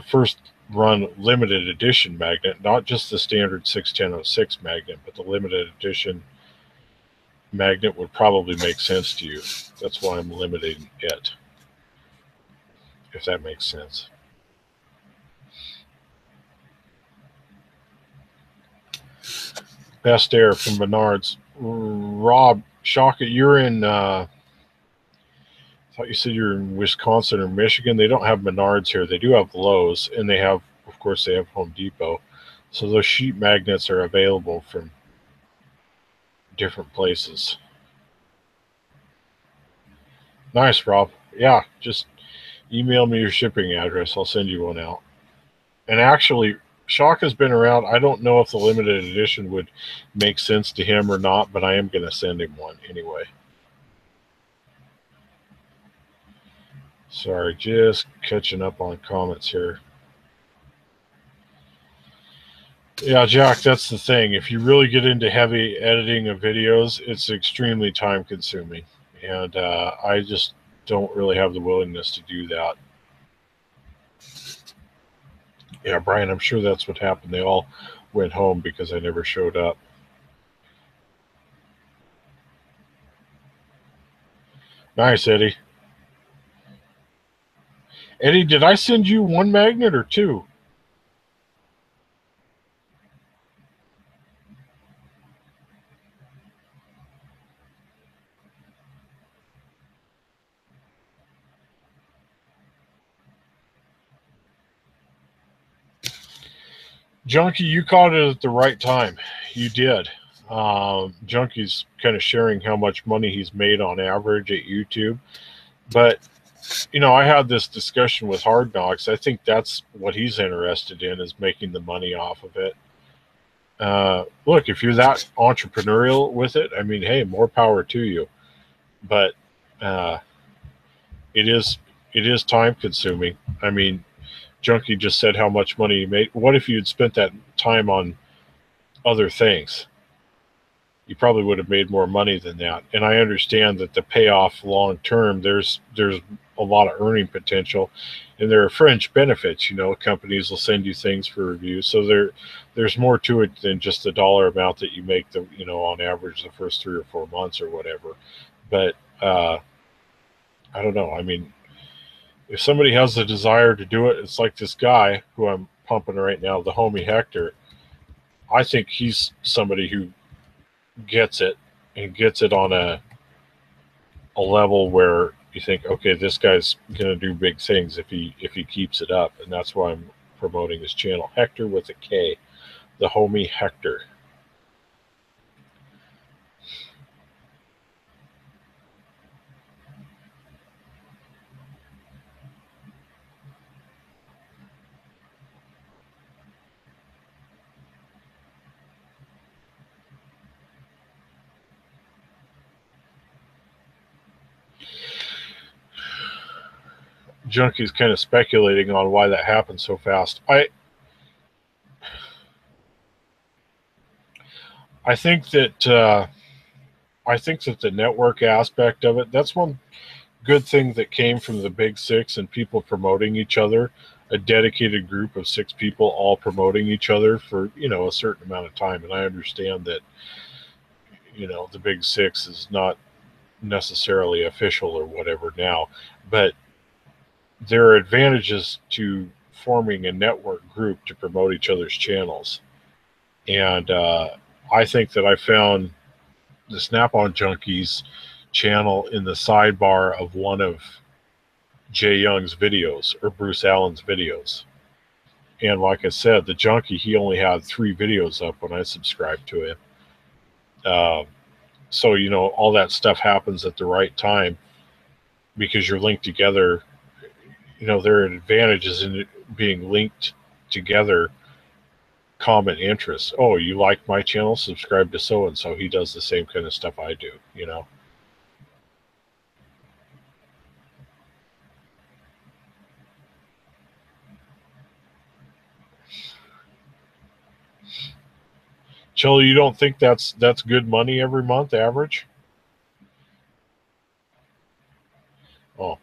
first run limited edition magnet, not just the standard 61006 magnet, but the limited edition magnet would probably make sense to you. That's why I'm limiting it, if that makes sense. Best Air from Menards. Rob Shaka, you're in I thought you said you're in Wisconsin or Michigan. They don't have Menards here. They do have Lowe's, and they have, of course, they have Home Depot. So those sheet magnets are available from different places. Nice, Rob. Yeah, just email me your shipping address. I'll send you one out. And actually, Shaka's been around. I don't know if the limited edition would make sense to him or not, but I am going to send him one anyway. Sorry, just catching up on comments here. Yeah, Jack, that's the thing. If you really get into heavy editing of videos, it's extremely time consuming. And I just don't really have the willingness to do that. Yeah, Brian, I'm sure that's what happened. They all went home because I never showed up. Nice, Eddie. Eddie, did I send you one magnet or two? Junkie, you caught it at the right time. You did. Junkie's kind of sharing how much money he's made on average at YouTube. But, you know, I had this discussion with Hard Knocks. I think that's what he's interested in, is making the money off of it. Look, if you're that entrepreneurial with it, I mean, hey, more power to you. But uh, it is time consuming. I mean, Junkie just said how much money you made. What if you had spent that time on other things? You probably would have made more money than that. And I understand that the payoff long term, there's a lot of earning potential, and there are fringe benefits. You know, companies will send you things for review, so there's more to it than just the dollar amount that you make, the on average the first 3 or 4 months or whatever. But I don't know. I mean, if somebody has the desire to do it, it's like this guy who I'm pumping right now, the homie Hector. I think he's somebody who gets it, and gets it on a level where you think, okay, this guy's going to do big things if he keeps it up, and that's why I'm promoting his channel, Hector with a K, the homie Hector. Junkie's kind of speculating on why that happened so fast. I think that the network aspect of it, that's one good thing that came from the Big Six and people promoting each other, a dedicated group of 6 people all promoting each other for, a certain amount of time. And I understand that, the Big Six is not necessarily official or whatever now, but there are advantages to forming a network group to promote each other's channels. And I think that I found the Snap-on Junkies channel in the sidebar of one of Jay Young's videos or Bruce Allen's videos. And like I said, the Junkie, he only had 3 videos up when I subscribed to him. So, all that stuff happens at the right time because you're linked together. There are advantages in it being linked together, common interests. Oh, you like my channel? Subscribe to so and so. He does the same kind of stuff I do, Chili, you don't think that's good money every month average? Oh,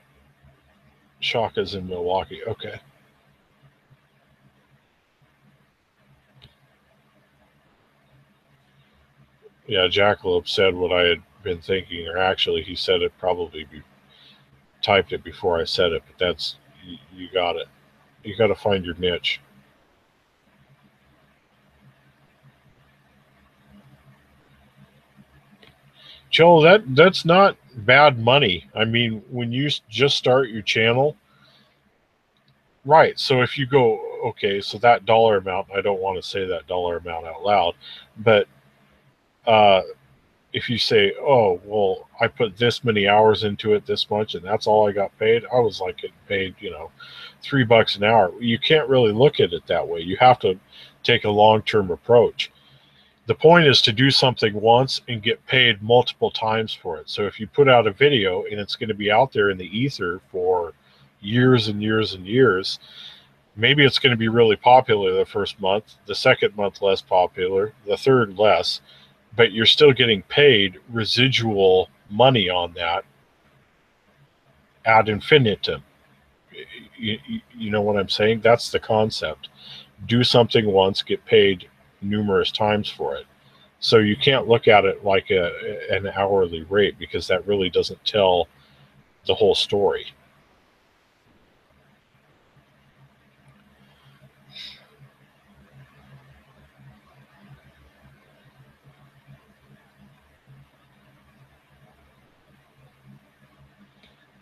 Shaka's in Milwaukee. Okay. Yeah, Jackalope said what I had been thinking, or actually, he said it probably typed it before I said it. But that's you got it. You got to find your niche. Joe, that's not bad money. I mean, when you just start your channel, right? So if you go, okay, so that dollar amount, I don't want to say that dollar amount out loud, but uh, if you say, oh, well, I put this many hours into it, this much, and that's all I got paid, I was like getting paid, $3 an hour. You can't really look at it that way. You have to take a long-term approach. The point is to do something once and get paid multiple times for it. So if you put out a video and it's going to be out there in the ether for years and years and years, maybe it's going to be really popular the first month, the second month less popular, the third less, but you're still getting paid residual money on that ad infinitum. You know what I'm saying? That's the concept. Do something once, get paid numerous times for it. So you can't look at it like an hourly rate, because that really doesn't tell the whole story.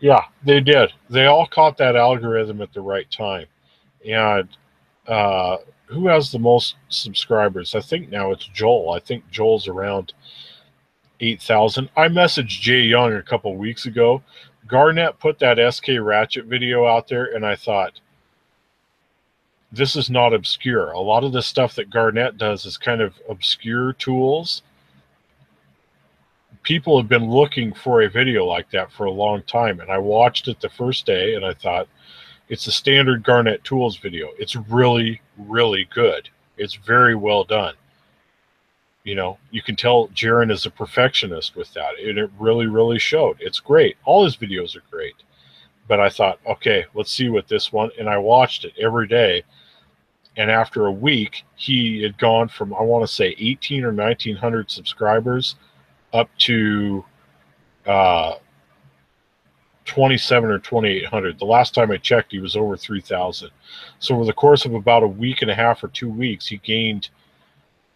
Yeah, they did. They all caught that algorithm at the right time. And uh, who has the most subscribers? I think now it's Joel. I think Joel's around 8,000. I messaged Jay Young a couple weeks ago. Garnett put that SK Ratchet video out there, and I thought, this is not obscure. A lot of the stuff that Garnett does is kind of obscure tools. People have been looking for a video like that for a long time, and I watched it the first day, and I thought, it's a standard Garnett Tools video. It's really, really good. It's very well done. You know, you can tell Jaron is a perfectionist with that, and it really, really showed. It's great. All his videos are great. But I thought, okay, let's see what this one, and I watched it every day. And after a week, he had gone from, I want to say 18 or 1900 subscribers up to 27 or 2800. The last time I checked, he was over 3000. So over the course of about a week and a half or 2 weeks, he gained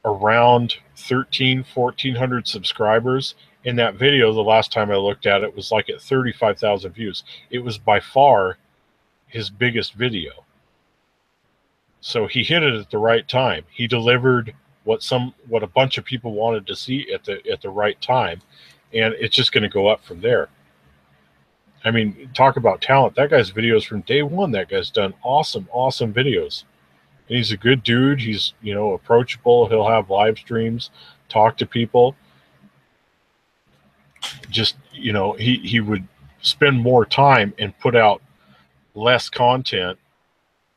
around 1400 subscribers. In that video, the last time I looked at it, was like at 35,000 views. It was by far his biggest video. So he hit it at the right time. He delivered what a bunch of people wanted to see at the right time, and it's just going to go up from there. I mean, talk about talent. That guy's videos from day one. That guy's done awesome videos. And he's a good dude. He's, approachable. He'll have live streams, talk to people. Just, he would spend more time and put out less content,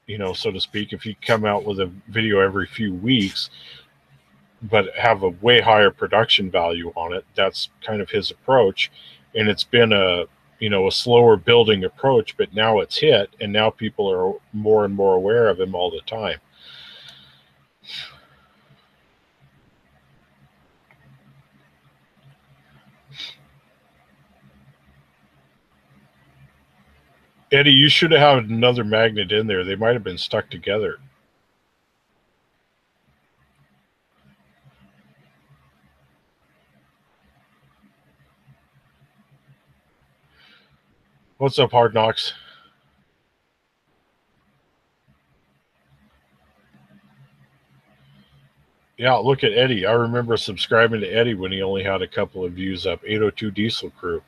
so to speak. If he come out with a video every few weeks, but have a way higher production value on it, that's kind of his approach. And it's been a slower building approach, but now it's hit, and now people are more and more aware of him all the time. Eddie, you should have had another magnet in there. They might have been stuck together. What's up, Hard Knocks? Yeah, look at Eddie. I remember subscribing to Eddie when he only had a couple of views up, 802 Diesel Crew,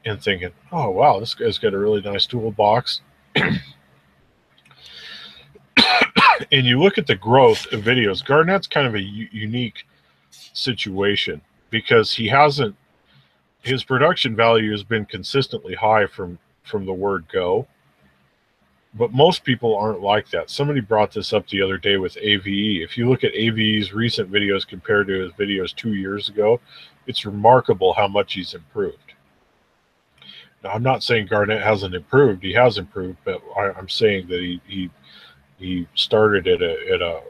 and thinking, oh, wow, this guy's got a really nice toolbox. And you look at the growth of videos. Garnett's kind of a unique situation because his production value has been consistently high from the word go. But most people aren't like that. Somebody brought this up the other day with AVE. If you look at AVE's recent videos compared to his videos 2 years ago, it's remarkable how much he's improved. Now, I'm not saying Garnett hasn't improved. He has improved, but I'm saying that he started at a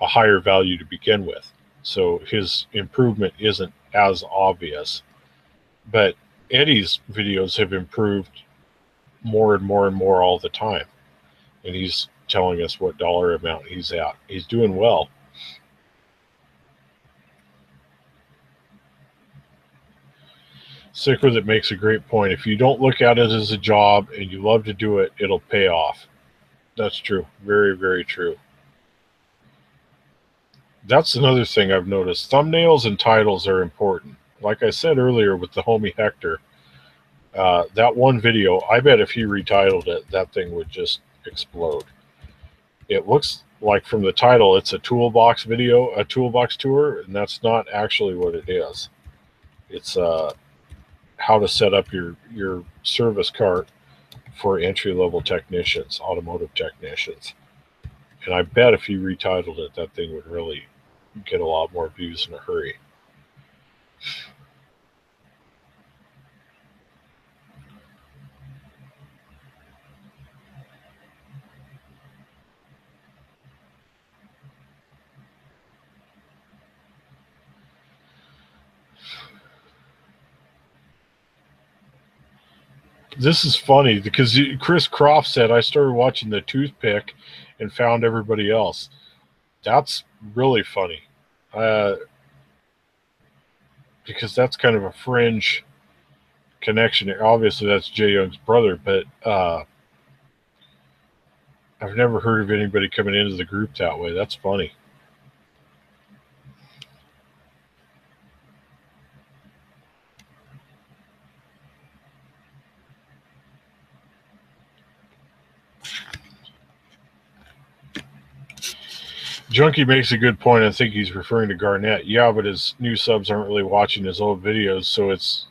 higher value to begin with. So his improvement isn't as obvious. But Eddie's videos have improved more and more and more all the time. And he's telling us what dollar amount he's at. He's doing well. Sick with It makes a great point. If you don't look at it as a job and you love to do it, it'll pay off. That's true. Very, very true. That's another thing I've noticed. Thumbnails and titles are important. Like I said earlier with the homie Hector, that one video, I bet if he retitled it, that thing would just explode. It looks like from the title, it's a toolbox video, a toolbox tour, and that's not actually what it is. It's how to set up your service cart for entry-level technicians, automotive technicians. And I bet if you retitled it, that thing would really get a lot more views in a hurry. This is funny because Chris Croft said I started watching the Toothpick and found everybody else. That's really funny, uh, because that's kind of a fringe connection. Obviously, that's Jay Young's brother, but I've never heard of anybody coming into the group that way. That's funny. Junkie makes a good point. I think he's referring to Garnett. Yeah, but his new subs aren't really watching his old videos, so it's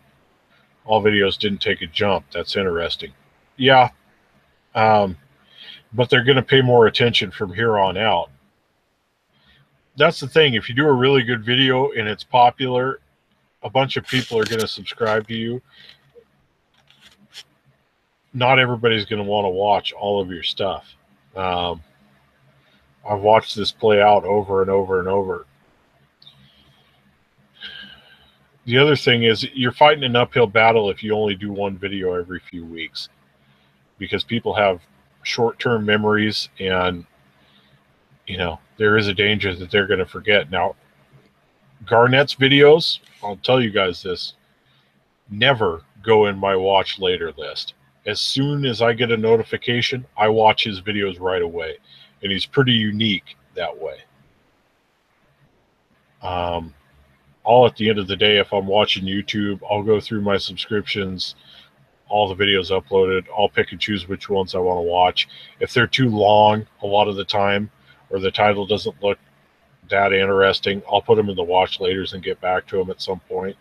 all videos didn't take a jump. That's interesting. Yeah, um, but they're going to pay more attention from here on out. That's the thing. If you do a really good video and it's popular, a bunch of people are going to subscribe to you. Not everybody's going to want to watch all of your stuff. Um, I've watched this play out over and over and over. The other thing is you're fighting an uphill battle if you only do one video every few weeks, because people have short-term memories, and there is a danger that they're going to forget. Now, Garnett's videos, I'll tell you guys this, never go in my watch later list. As soon as I get a notification, I watch his videos right away, and he's pretty unique that way. All at the end of the day, if I'm watching YouTube, I'll go through my subscriptions, all the videos uploaded. I'll pick and choose which ones I want to watch. If they're too long, a lot of the time, or the title doesn't look that interesting, I'll put them in the watch laters and get back to them at some point.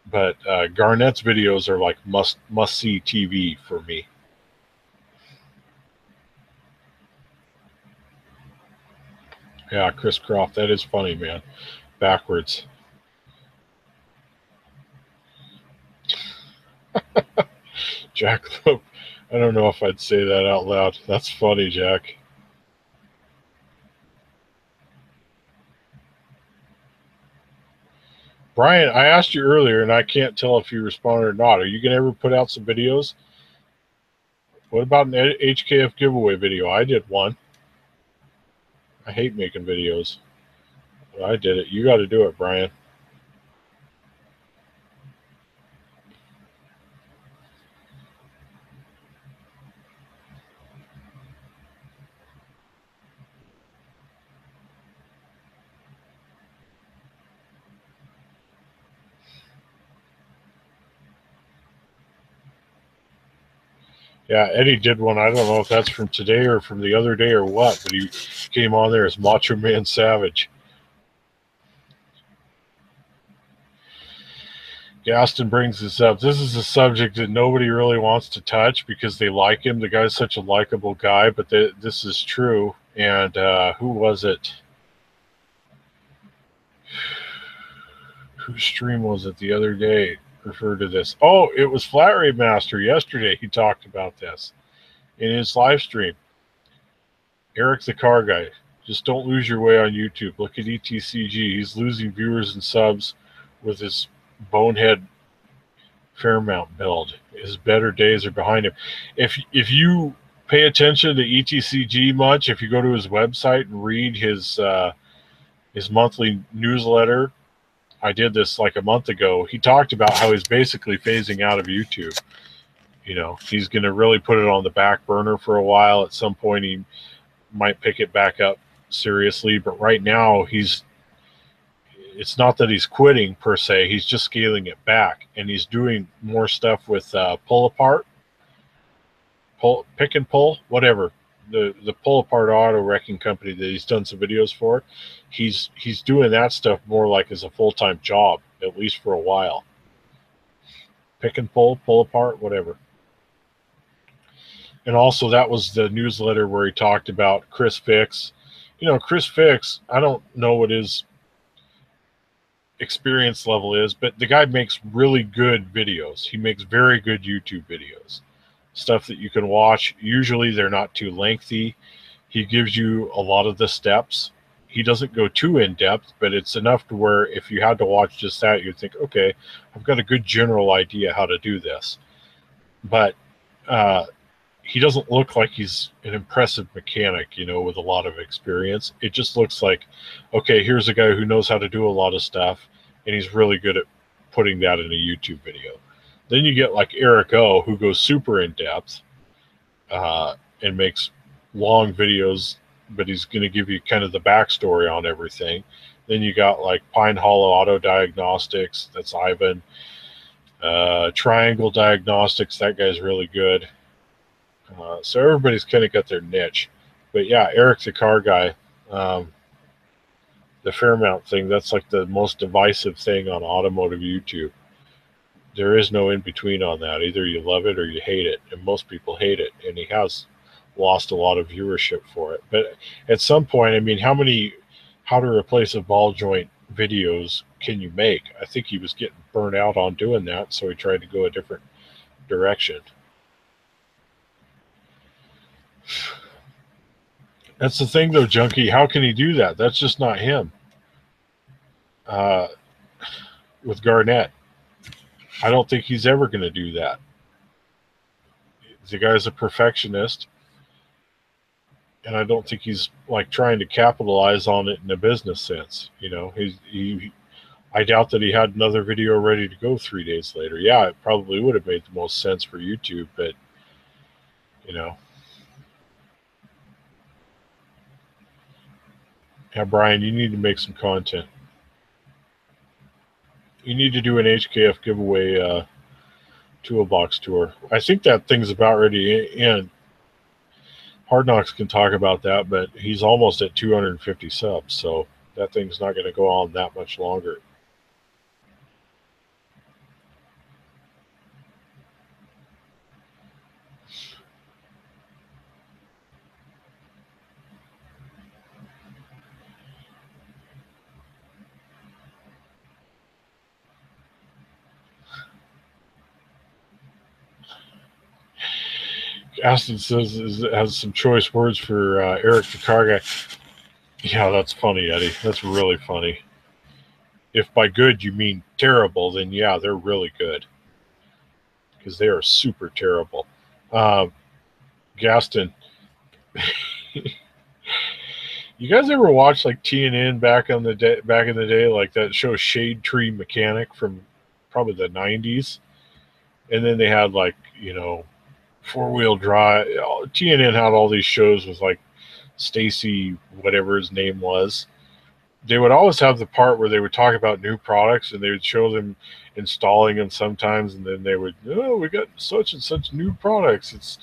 But Garnett's videos are like must see TV for me. Yeah, Chris Croft, that is funny, man. Backwards. Jack Lope. I don't know if I'd say that out loud. That's funny, Jack. Brian, I asked you earlier, and I can't tell if you responded or not. Are you going to ever put out some videos? What about an HKF giveaway video? I did one. I hate making videos. But I did it. You got to do it, Brian. Yeah, Eddie did one. I don't know if that's from today or from the other day or what, but he came on there as Macho Man Savage. Gaston brings this up. This is a subject that nobody really wants to touch because they like him. The guy's such a likable guy, but this is true. And who was it? Whose stream was it the other day? Referred to this. Oh, it was Flat Rate Master yesterday. He talked about this in his live stream. Eric the Car Guy. Just don't lose your way on YouTube. Look at ETCG. He's losing viewers and subs with his bonehead Fairmount build. His better days are behind him. If you pay attention to ETCG much, if you go to his website and read his monthly newsletter, I did this like a month ago. He talked about how he's basically phasing out of YouTube. He's going to really put it on the back burner for a while. At some point, he might pick it back up seriously, but right now it's not that he's quitting per se. He's just scaling it back, and he's doing more stuff with pull apart, pick and pull, whatever. The pull apart auto wrecking company that he's done some videos for, he's doing that stuff more like as a full-time job, at least for a while. Pick and pull apart, whatever. And also, that was the newsletter where he talked about Chris Fix. Chris Fix, I don't know what his experience level is, but the guy makes really good videos. He makes very good YouTube videos, stuff that you can watch. Usually they're not too lengthy. He gives you a lot of the steps. He doesn't go too in depth, but it's enough to where if you had to watch just that, you'd think, okay, I've got a good general idea how to do this. but he doesn't look like he's an impressive mechanic, you know, with a lot of experience. It just looks like, okay, here's a guy who knows how to do a lot of stuff, and he's really good at putting that in a YouTube video. Then you get like Eric O, who goes super in depth and makes long videos, but he's going to give you kind of the backstory on everything. Then you got like Pine Hollow Auto Diagnostics, that's Ivan. Triangle Diagnostics, that guy's really good. So everybody's kind of got their niche. But yeah, Eric the car guy, the Fairmount thing, that's like the most divisive thing on automotive YouTube. There is no in between on that. Either you love it or you hate it. And most people hate it. And he has lost a lot of viewership for it. But at some point, I mean, how many how to replace a ball joint videos can you make? I think he was getting burnt out on doing that, so he tried to go a different direction. That's the thing, though, Junkie. How can he do that? That's just not him. Uh, with Garnett, I don't think he's ever going to do that. The guy's a perfectionist, and I don't think he's like trying to capitalize on it in a business sense. You know, I doubt that he had another video ready to go 3 days later. Yeah, it probably would have made the most sense for YouTube, but you know. Yeah, Brian, you need to make some content. You need to do an HKF giveaway toolbox tour. I think that thing's about ready to end. Hard Knocks can talk about that, but he's almost at 250 subs, so that thing's not going to go on that much longer. Aston says has some choice words for Eric the car guy. Yeah, that's funny, Eddie. That's really funny. If by good you mean terrible, then yeah, they're really good because they are super terrible. Gaston, you guys ever watch like TNN back in the day, like that show Shade Tree Mechanic from probably the '90s, and then they had like four wheel drive. TNN had all these shows with like Stacy, whatever his name was. They would always have the part where they would talk about new products and they would show them installing them sometimes, and then they would, oh, we got such and such new products. It's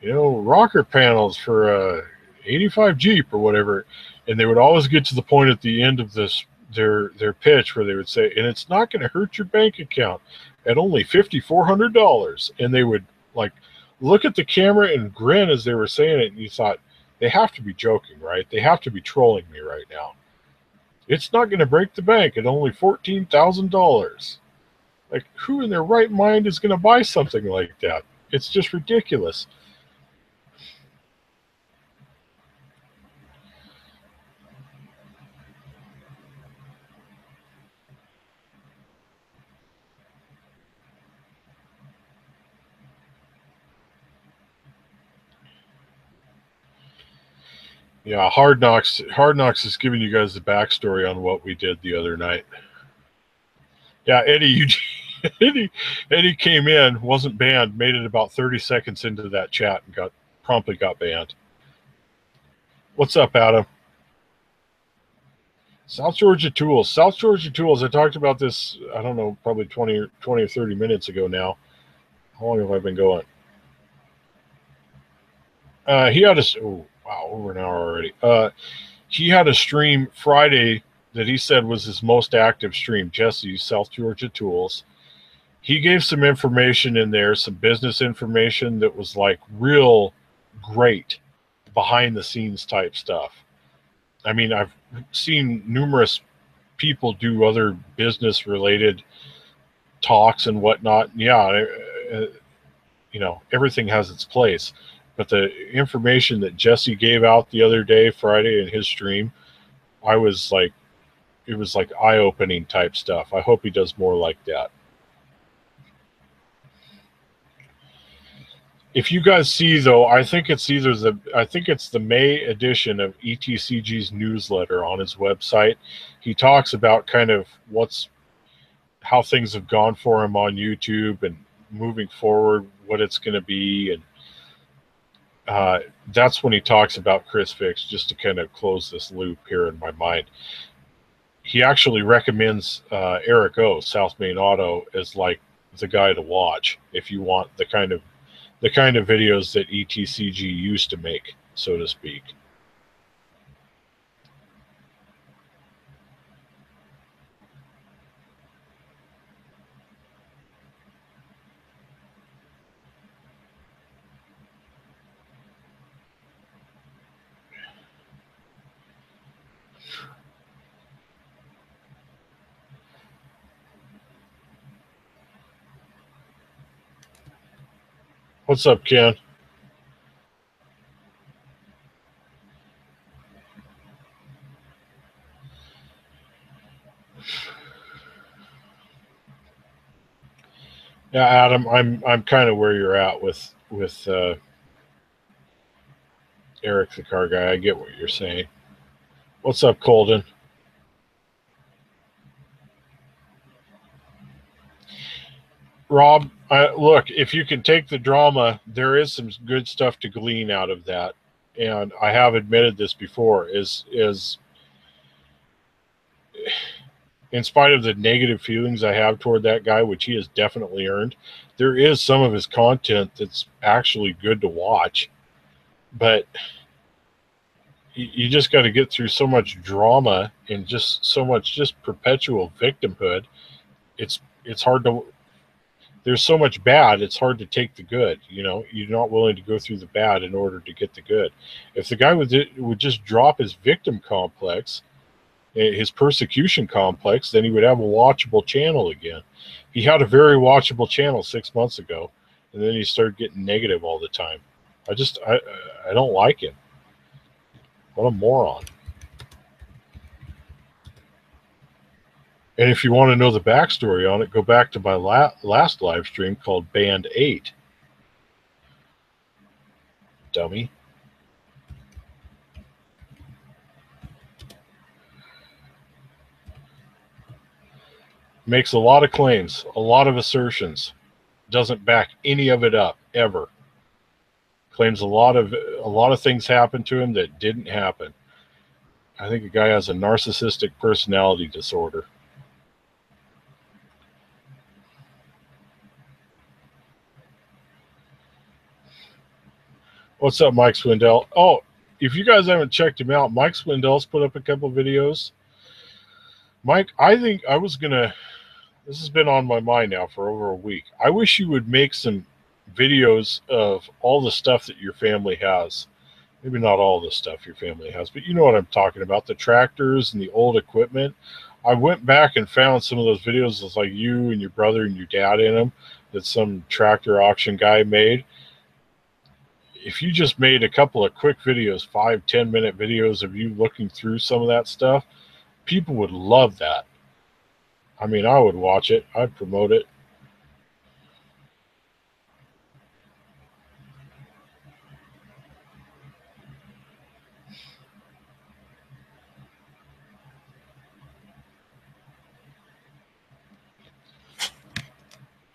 rocker panels for a 85 Jeep or whatever, and they would always get to the point at the end of this their pitch where they would say, and it's not going to hurt your bank account at only $5,400, and they would like look at the camera and grin as they were saying it, and you thought they have to be joking, right? They have to be trolling me right now. It's not going to break the bank at only $14,000. Like, who in their right mind is going to buy something like that? It's just ridiculous. Yeah, Hard Knocks. Hard Knocks is giving you guys the backstory on what we did the other night. Yeah, Eddie, Eddie came in, wasn't banned, made it about 30 seconds into that chat and promptly got banned. What's up, Adam? South Georgia Tools. South Georgia Tools. I talked about this, I don't know, probably 20 or 30 minutes ago now. How long have I been going? He had over an hour already. He had a stream Friday that he said was his most active stream. Jesse, South Georgia Tools. He gave some information in there, some business information that was like real great behind the scenes type stuff. I mean, I've seen numerous people do other business related talks and whatnot. Yeah, everything has its place. But the information that Jesse gave out the other day, Friday, in his stream, it was like eye-opening type stuff. I hope he does more like that. If you guys see though, I think it's the May edition of ETCG's newsletter on his website. He talks about kind of how things have gone for him on YouTube and moving forward, what it's going to be, and that's when he talks about Chris Fix. Just to kind of close this loop here in my mind, he actually recommends Eric O, South Main Auto, as like the guy to watch if you want the kind of videos that ETCG used to make, so to speak. What's up, Ken? Yeah, Adam, I'm kind of where you're at with Eric the car guy. I get what you're saying. What's up, Colden? Rob, look, if you can take the drama, there is some good stuff to glean out of that. And I have admitted this before, is in spite of the negative feelings I have toward that guy, which he has definitely earned, there is some of his content that's actually good to watch. But you just got to get through so much drama and just so much just perpetual victimhood. It's hard to. There's so much bad. It's hard to take the good. You know, you're not willing to go through the bad in order to get the good. If the guy would just drop his victim complex, his persecution complex, then he would have a watchable channel again. He had a very watchable channel 6 months ago, and then he started getting negative all the time. I don't like him. What a moron. And if you want to know the backstory on it, go back to my last live stream called Band 8. Dummy. Makes a lot of claims, a lot of assertions. Doesn't back any of it up, ever. Claims a lot of things happened to him that didn't happen. I think the guy has a narcissistic personality disorder. What's up, Mike Swindell? Oh, if you guys haven't checked him out, Mike Swindell's put up a couple videos. Mike, I think this has been on my mind now for over a week. I wish you would make some videos of all the stuff that your family has. Maybe not all the stuff your family has, but you know what I'm talking about, the tractors and the old equipment. I went back and found some of those videos with like you and your brother and your dad in them that some tractor auction guy made. If you just made a couple of quick videos, 5-10 minute videos of you looking through some of that stuff, people would love that. I mean, I would watch it. I'd promote it.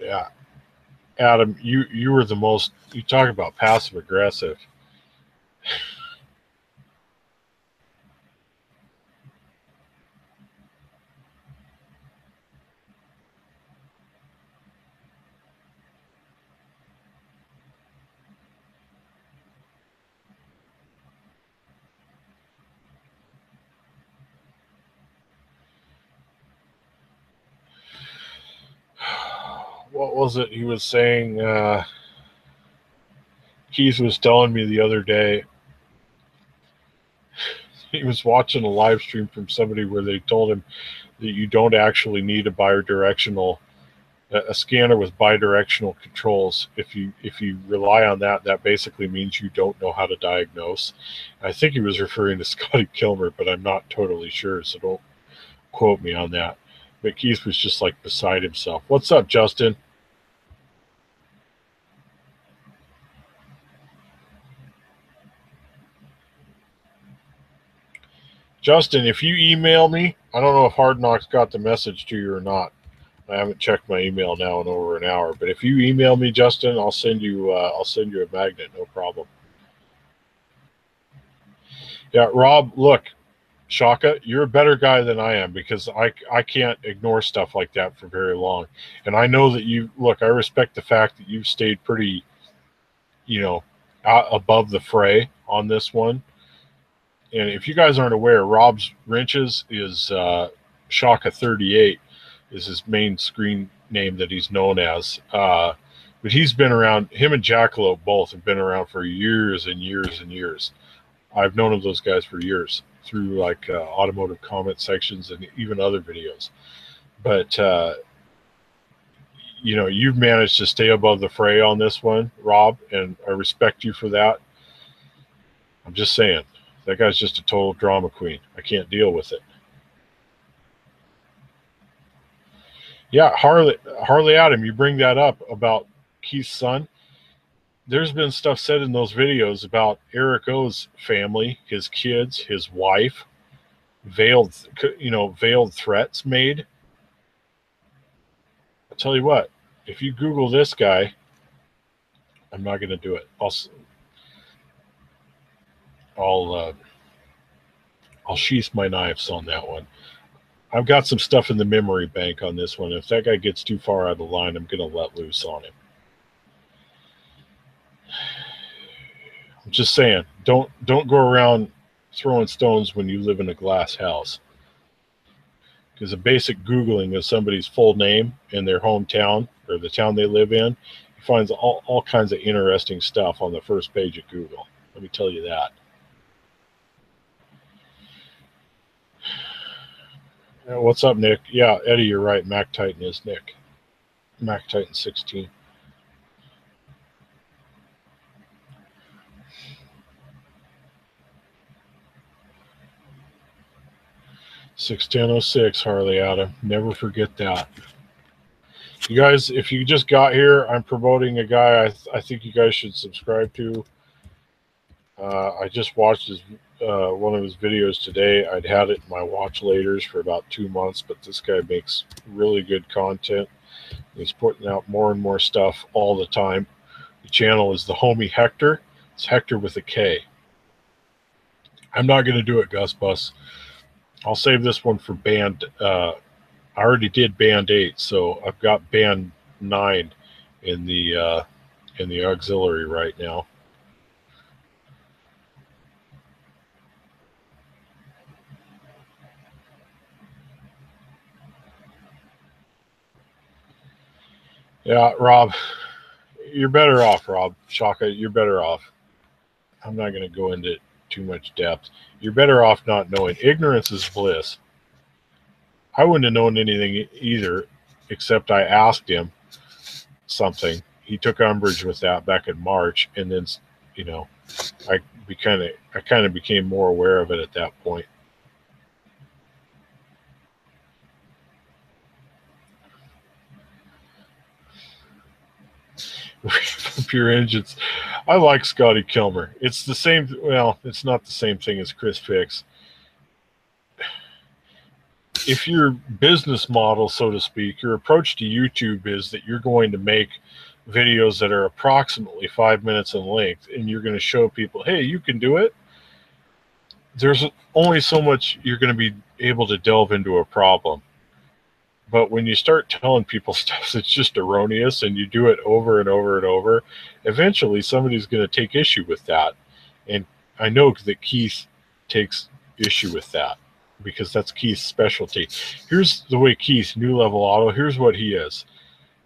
Yeah. Adam, you were the most, you talk about passive aggressive. What was it he was saying? Keith was telling me the other day. He was watching a live stream from somebody where they told him that you don't actually need a scanner with bidirectional controls. If you rely on that, that basically means you don't know how to diagnose. I think he was referring to Scotty Kilmer, but I'm not totally sure, so don't quote me on that. But Keith was just like beside himself. What's up, Justin? Justin, if you email me, I don't know if Hard Knocks got the message to you or not. I haven't checked my email now in over an hour, but if you email me, Justin, I'll send you a magnet, no problem. Yeah, Rob, look, Shaka, you're a better guy than I am because I can't ignore stuff like that for very long. And I know that you look, I respect the fact that you've stayed pretty, you know, out above the fray on this one. And if you guys aren't aware, Rob's Wrenches is Shaka 38 is his main screen name that he's known as. But he's been around, him and Jackalope both have been around for years and years and years. I've known of those guys for years through like automotive comment sections and even other videos. But, you know, you've managed to stay above the fray on this one, Rob, and I respect you for that. I'm just saying, that guy's just a total drama queen. I can't deal with it. Yeah, Harley Adam, you bring that up about Keith's son. There's been stuff said in those videos about Eric O's family, his kids, his wife, veiled threats made. I'll tell you what, if you Google this guy, I'm not going to do it. I'll sheath my knives on that one. I've got some stuff in the memory bank on this one. If that guy gets too far out of the line, I'm going to let loose on him. I'm just saying, don't go around throwing stones when you live in a glass house. Because a basic Googling of somebody's full name and their hometown or the town they live in, you find all kinds of interesting stuff on the first page of Google. Let me tell you that. What's up, Nick? Yeah, Eddie, you're right. Mac Titan is Nick. Mac Titan 16. $610.06, Harley Adam. Never forget that. You guys, if you just got here, I'm promoting a guy I think you guys should subscribe to. I just watched one of his videos today. I'd had it in my watch laters for about 2 months, but this guy makes really good content. He's putting out more and more stuff all the time. The channel is the homie Hector. It's Hector with a K. I'm not going to do it, Gus Bus. I'll save this one for band. I already did band 8, so I've got band 9 in the auxiliary right now. Yeah, Rob, you're better off, Rob. Shaka, you're better off. I'm not going to go into too much depth. You're better off not knowing. Ignorance is bliss. I wouldn't have known anything either, except I asked him something. He took umbrage with that back in March, and then, you know, I kind of became more aware of it at that point. Pure engines. I like Scotty Kilmer. It's the same. Well, it's not the same thing as Chris Fix. If your business model, so to speak, your approach to YouTube is that you're going to make videos that are approximately 5 minutes in length, and you're going to show people, hey, you can do it. There's only so much you're going to be able to delve into a problem. But when you start telling people stuff that's just erroneous and you do it over and over and over, eventually somebody's going to take issue with that. And I know that Keith takes issue with that because that's Keith's specialty. Here's the way Keith, New Level Auto, here's what he is.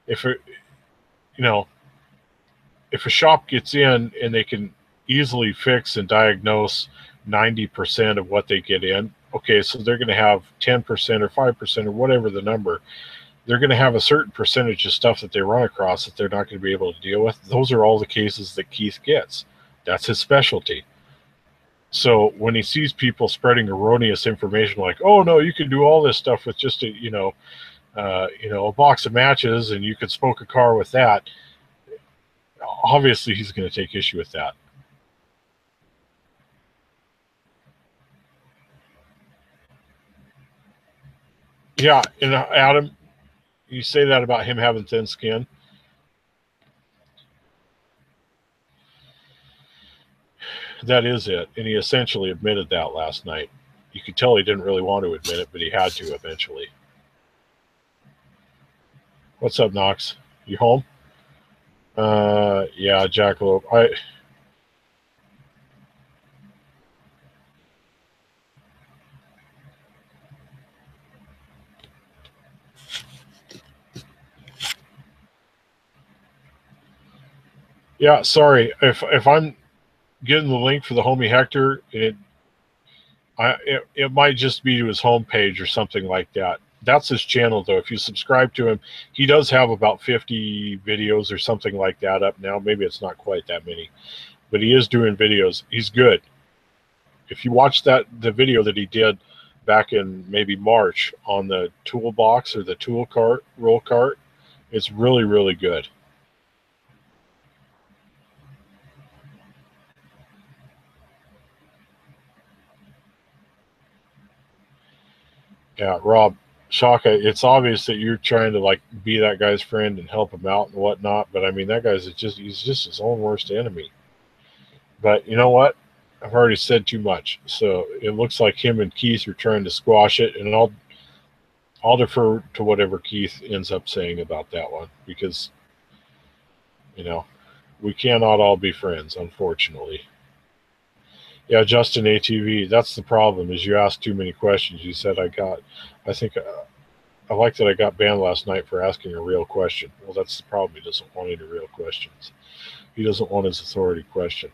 If a shop gets in and they can easily fix and diagnose 90% of what they get in, okay, so they're going to have 10% or 5% or whatever the number. They're going to have a certain percentage of stuff that they run across that they're not going to be able to deal with. Those are all the cases that Keith gets. That's his specialty. So when he sees people spreading erroneous information like, oh, no, you can do all this stuff with just a box of matches and you could smoke a car with that, obviously he's going to take issue with that. Yeah, and Adam, you say that about him having thin skin. That is it. And he essentially admitted that last night. You could tell he didn't really want to admit it, but he had to eventually. What's up, Knox? You home? Yeah, Jackalope. Yeah, sorry. If I'm getting the link for the homie Hector, it might just be to his homepage or something like that. That's his channel, though. If you subscribe to him, he does have about 50 videos or something like that up now. Maybe it's not quite that many, but he is doing videos. He's good. If you watch the video that he did back in maybe March on the toolbox or the tool cart, roll cart, it's really, really good. Yeah, Rob, Shaka, it's obvious that you're trying to like be that guy's friend and help him out and whatnot, but I mean that guy's he's just his own worst enemy. But you know what? I've already said too much. So it looks like him and Keith are trying to squash it, and I'll defer to whatever Keith ends up saying about that one because you know we cannot all be friends, unfortunately. Yeah, Justin ATV. That's the problem. Is you ask too many questions. You said I think I like that I got banned last night for asking a real question. Well, that's the problem. He doesn't want any real questions. He doesn't want his authority questioned.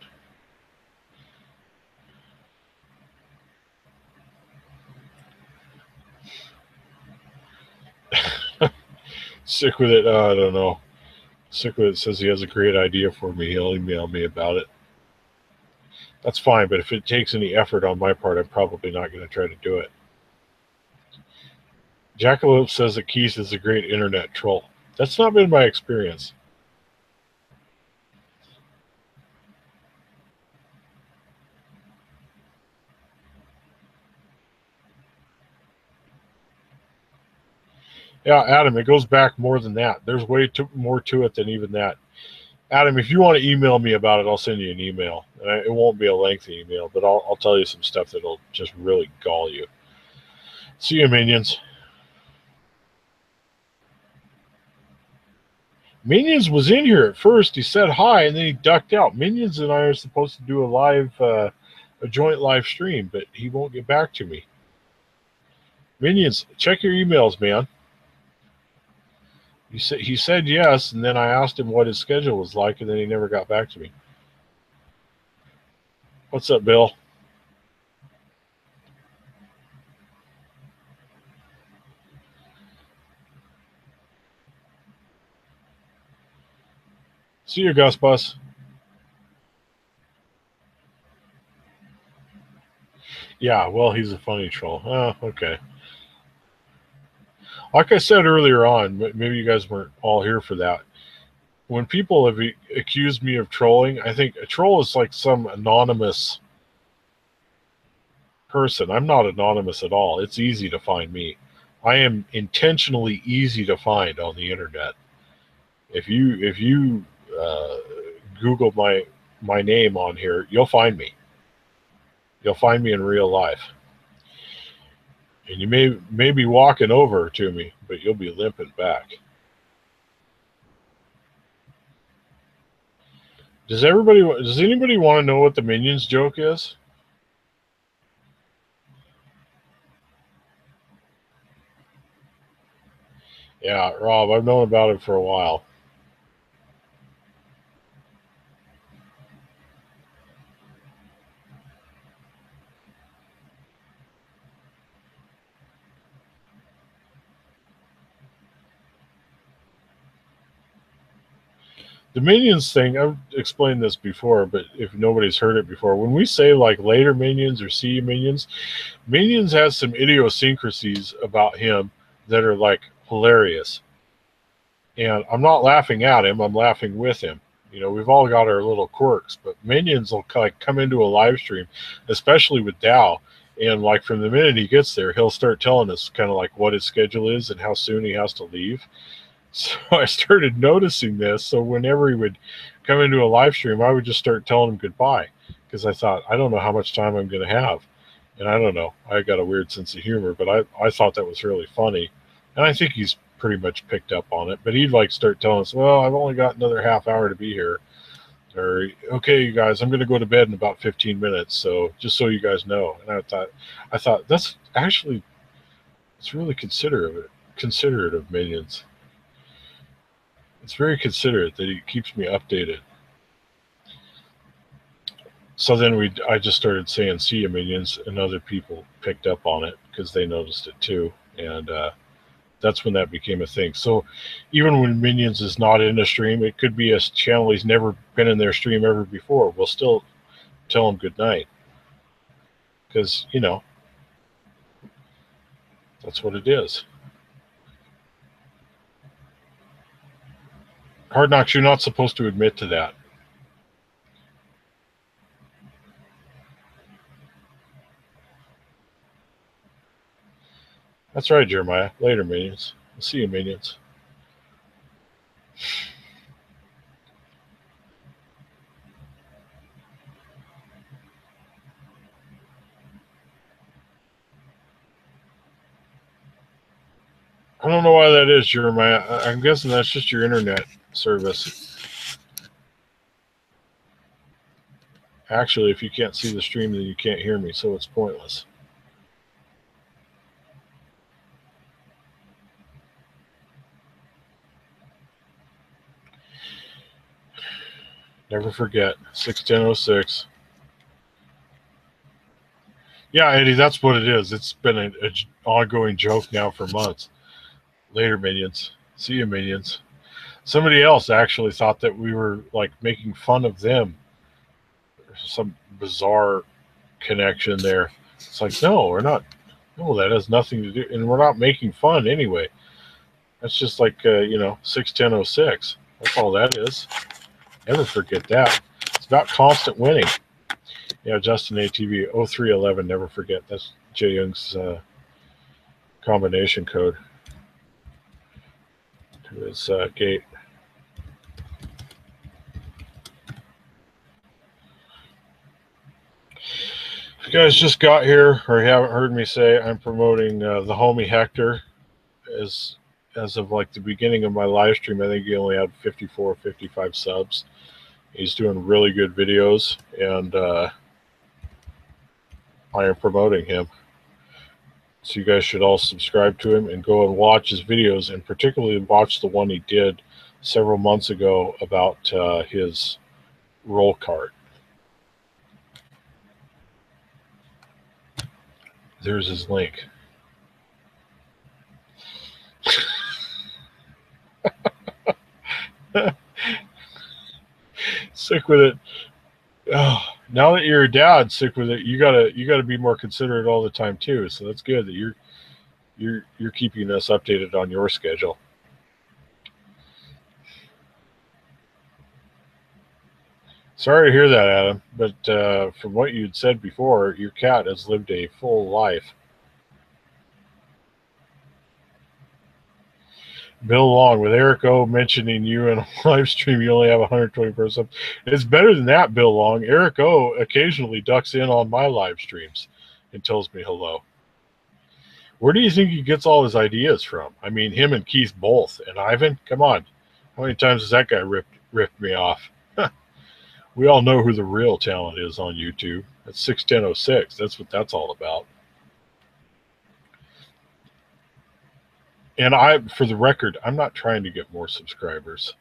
Sick with it. I don't know. Sick with it says he has a great idea for me. He'll email me about it. That's fine, but if it takes any effort on my part, I'm probably not going to try to do it. Jackalope says that Keith is a great internet troll. That's not been my experience. Yeah, Adam, it goes back more than that. There's way more to it than even that. Adam, if you want to email me about it, I'll send you an email. It won't be a lengthy email, but I'll tell you some stuff that'll just really gall you. See you, Minions. Minions was in here at first. He said hi, and then he ducked out. Minions and I are supposed to do a joint live stream, but he won't get back to me. Minions, check your emails, man. He said yes, and then I asked him what his schedule was like, and then he never got back to me. What's up, Bill? See you, Gus Bus. Yeah, well, he's a funny troll. Oh, okay. Like I said earlier on, maybe you guys weren't all here for that. When people have accused me of trolling, I think a troll is like some anonymous person. I'm not anonymous at all. It's easy to find me. I am intentionally easy to find on the internet. If you Google my name on here, you'll find me. You'll find me in real life. And you may be walking over to me, but you'll be limping back. Does anybody want to know what the Minions joke is? Yeah, Rob, I've known about it for a while. The Minions thing, I've explained this before, but if nobody's heard it before, when we say like later Minions or see Minions, Minions has some idiosyncrasies about him that are like hilarious. And I'm not laughing at him, I'm laughing with him. You know, we've all got our little quirks, but Minions will like come into a live stream, especially with Dow, And like from the minute he gets there, he'll start telling us kind of like what his schedule is and how soon he has to leave. So I started noticing this. So whenever he would come into a live stream, I would just start telling him goodbye because I thought, I don't know how much time I'm going to have. And I don't know, I got a weird sense of humor, but I thought that was really funny. And I think he's pretty much picked up on it. But he'd like start telling us, well, I've only got another half hour to be here. Or, okay, you guys, I'm going to go to bed in about 15 minutes. So just so you guys know. And I thought that's actually, it's really considerate of Minions. It's very considerate that he keeps me updated. So then I just started saying "see you, Minions," and other people picked up on it because they noticed it too, and that's when that became a thing. So even when Minions is not in a stream, it could be a channel he's never been in their stream ever before. We'll still tell him good night because that's what it is. Hard Knocks, you're not supposed to admit to that. That's right, Jeremiah. Later, Minions. I'll see you, Minions. I don't know why that is, Jeremiah. I'm guessing that's just your internet service. Actually, if you can't see the stream, then you can't hear me, so it's pointless. Never forget, 61006. Yeah, Eddie, that's what it is. It's been an ongoing joke now for months. Later, Minions. See you, Minions. Somebody else actually thought that we were like making fun of them. Some bizarre connection there. It's like, no, we're not. No, that has nothing to do, and we're not making fun anyway. That's just like 61006. That's all that is. Never forget that. It's about constant winning. Yeah, Justin ATV 0311. Never forget. That's Jay Young's combination code to his gate. If you guys just got here or you haven't heard me say, I'm promoting the homie Hector as of like the beginning of my live stream. I think he only had 54, 55 subs. He's doing really good videos, and I am promoting him. So you guys should all subscribe to him and go and watch his videos, and particularly watch the one he did several months ago about his roll cart. There's his link. Sick with it. Oh, now that you're a dad, sick with it. You gotta be more considerate all the time too. So that's good that you're keeping us updated on your schedule. Sorry to hear that, Adam. But from what you'd said before, your cat has lived a full life. Bill Long, with Eric O mentioning you in a live stream, you only have 120 subs. It's better than that, Bill Long. Eric O occasionally ducks in on my live streams and tells me hello. Where do you think he gets all his ideas from? I mean, him and Keith both. And Ivan, come on. How many times has that guy ripped me off? We all know who the real talent is on YouTube. That's 61006. That's what that's all about. And for the record, I'm not trying to get more subscribers.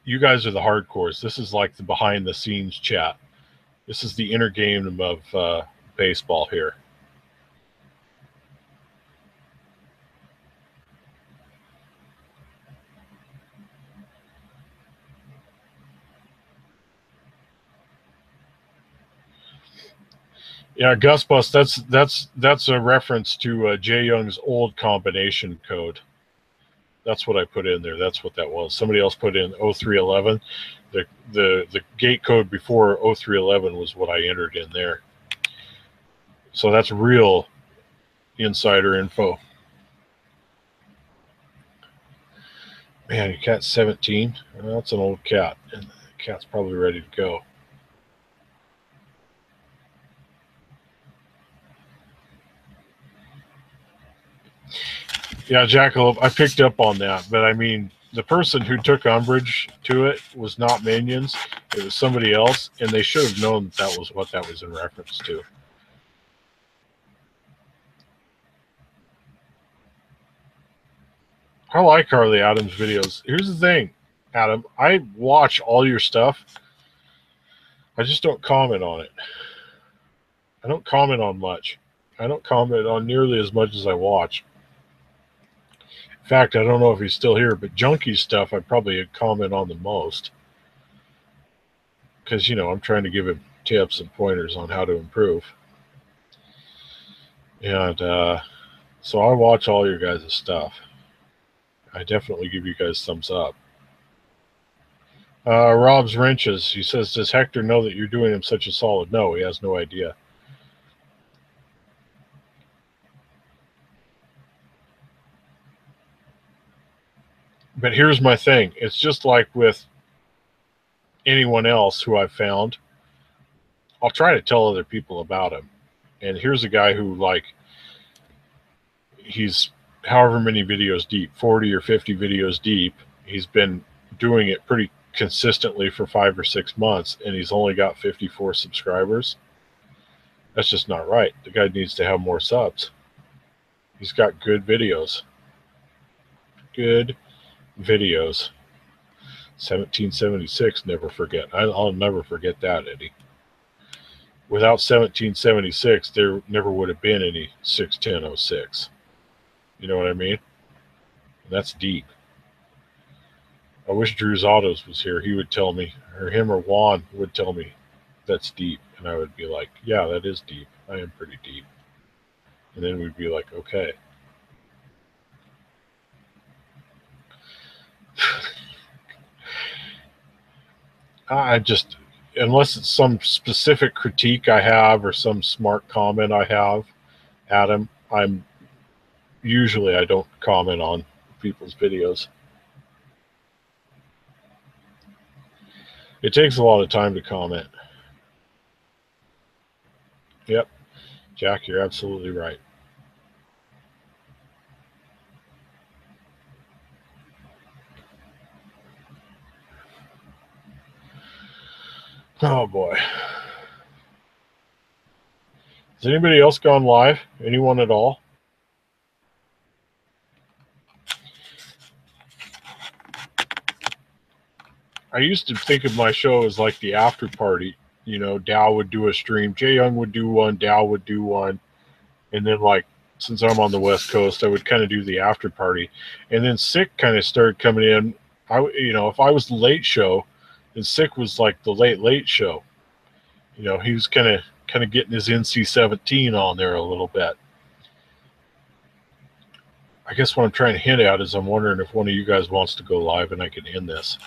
You guys are the hardcores. This is like the behind the scenes chat. This is the inner game of baseball here. Yeah, Gus Bus. That's a reference to Jay Young's old combination code. That's what I put in there. That's what that was. Somebody else put in 0311. The gate code before 0311 was what I entered in there. So that's real insider info. Man, your cat's 17. Well, that's an old cat, and the cat's probably ready to go. Yeah, Jackalope, I picked up on that, but I mean, the person who took umbrage to it was not Minions. It was somebody else, and they should have known that was what that was in reference to. I like Harley Adams videos. Here's the thing, Adam. I watch all your stuff. I just don't comment on it. I don't comment on much. I don't comment on nearly as much as I watch. In fact, I don't know if he's still here, but Junkie stuff I probably comment on the most. Because, I'm trying to give him tips and pointers on how to improve. And so I watch all your guys' stuff. I definitely give you guys thumbs up. Rob's Wrenches, he says, does Hector know that you're doing him such a solid? No, he has no idea. But here's my thing. It's just like with anyone else who I've found. I'll try to tell other people about him. And here's a guy who, he's however many videos deep, 40 or 50 videos deep. He's been doing it pretty consistently for 5 or 6 months, and he's only got 54 subscribers. That's just not right. The guy needs to have more subs. He's got good videos. Good videos. 1776, never forget. I'll never forget that, Eddie. Without 1776, there never would have been any 61006. You know what I mean? That's deep. I wish Drew's Autos was here. He would tell me, or him or Juan would tell me that's deep. And I would be like, yeah, that is deep. I am pretty deep. And then we'd be like, okay. I just, unless it's some specific critique I have or some smart comment I have, Adam, I don't comment on people's videos. It takes a lot of time to comment. Yep. Jack, you're absolutely right. Oh boy. Has anybody else gone live? Anyone at all? I used to think of my show as like the after party. Dow would do a stream, Jay Young would do one, Dow would do one, and then since I'm on the West Coast, I would kind of do the after party, and then Sick kind of started coming in. If I was the late show, then Sick was like the late show. He was kind of getting his NC-17 on there a little bit. I guess what I'm trying to hint at is I'm wondering if one of you guys wants to go live and I can end this.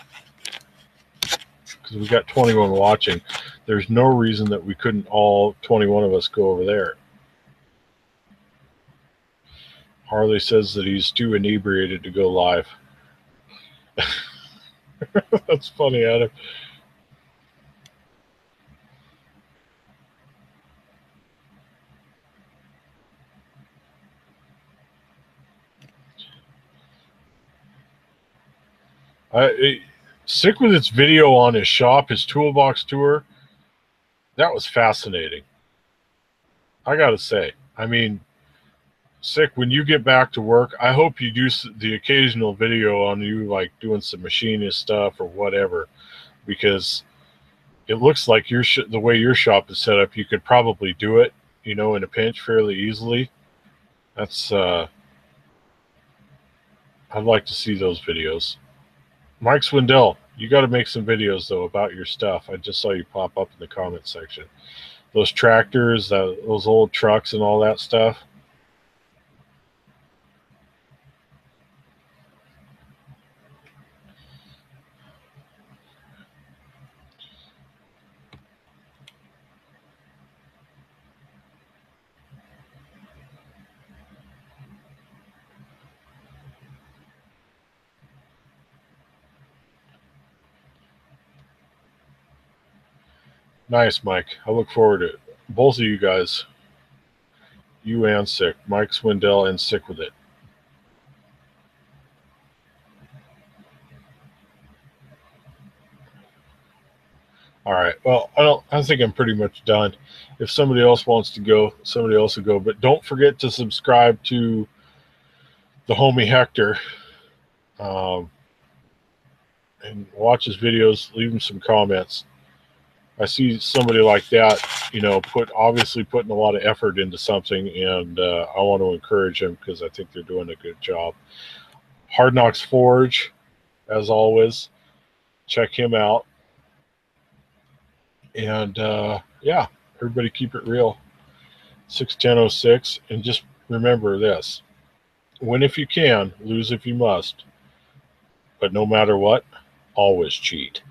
Because we got 21 watching. There's no reason that we couldn't all 21 of us go over there. Harley says that he's too inebriated to go live. That's funny, Adam. Sick with its video on his shop, his toolbox tour. That was fascinating. I got to say. I mean, Sick, when you get back to work, I hope you do the occasional video on you doing some machinist stuff or whatever, because it looks like the way your shop is set up, you could probably do it, in a pinch fairly easily. That's I'd like to see those videos. Mike Swindell, you got to make some videos though about your stuff. I just saw you pop up in the comment section. Those tractors, those old trucks, and all that stuff. Nice, Mike. I look forward to it. Both of you guys, you and Sick, Mike Swindell and Sick with it. All right. Well, I think I'm pretty much done. If somebody else wants to go, somebody else will go. But don't forget to subscribe to the homie Hector, um, and watch his videos. Leave him some comments. I see somebody like that, obviously putting a lot of effort into something, and I want to encourage him because I think they're doing a good job. Hard Knocks Forge, as always, check him out. And yeah, everybody keep it real. 61006, and just remember this: win if you can, lose if you must, but no matter what, always cheat.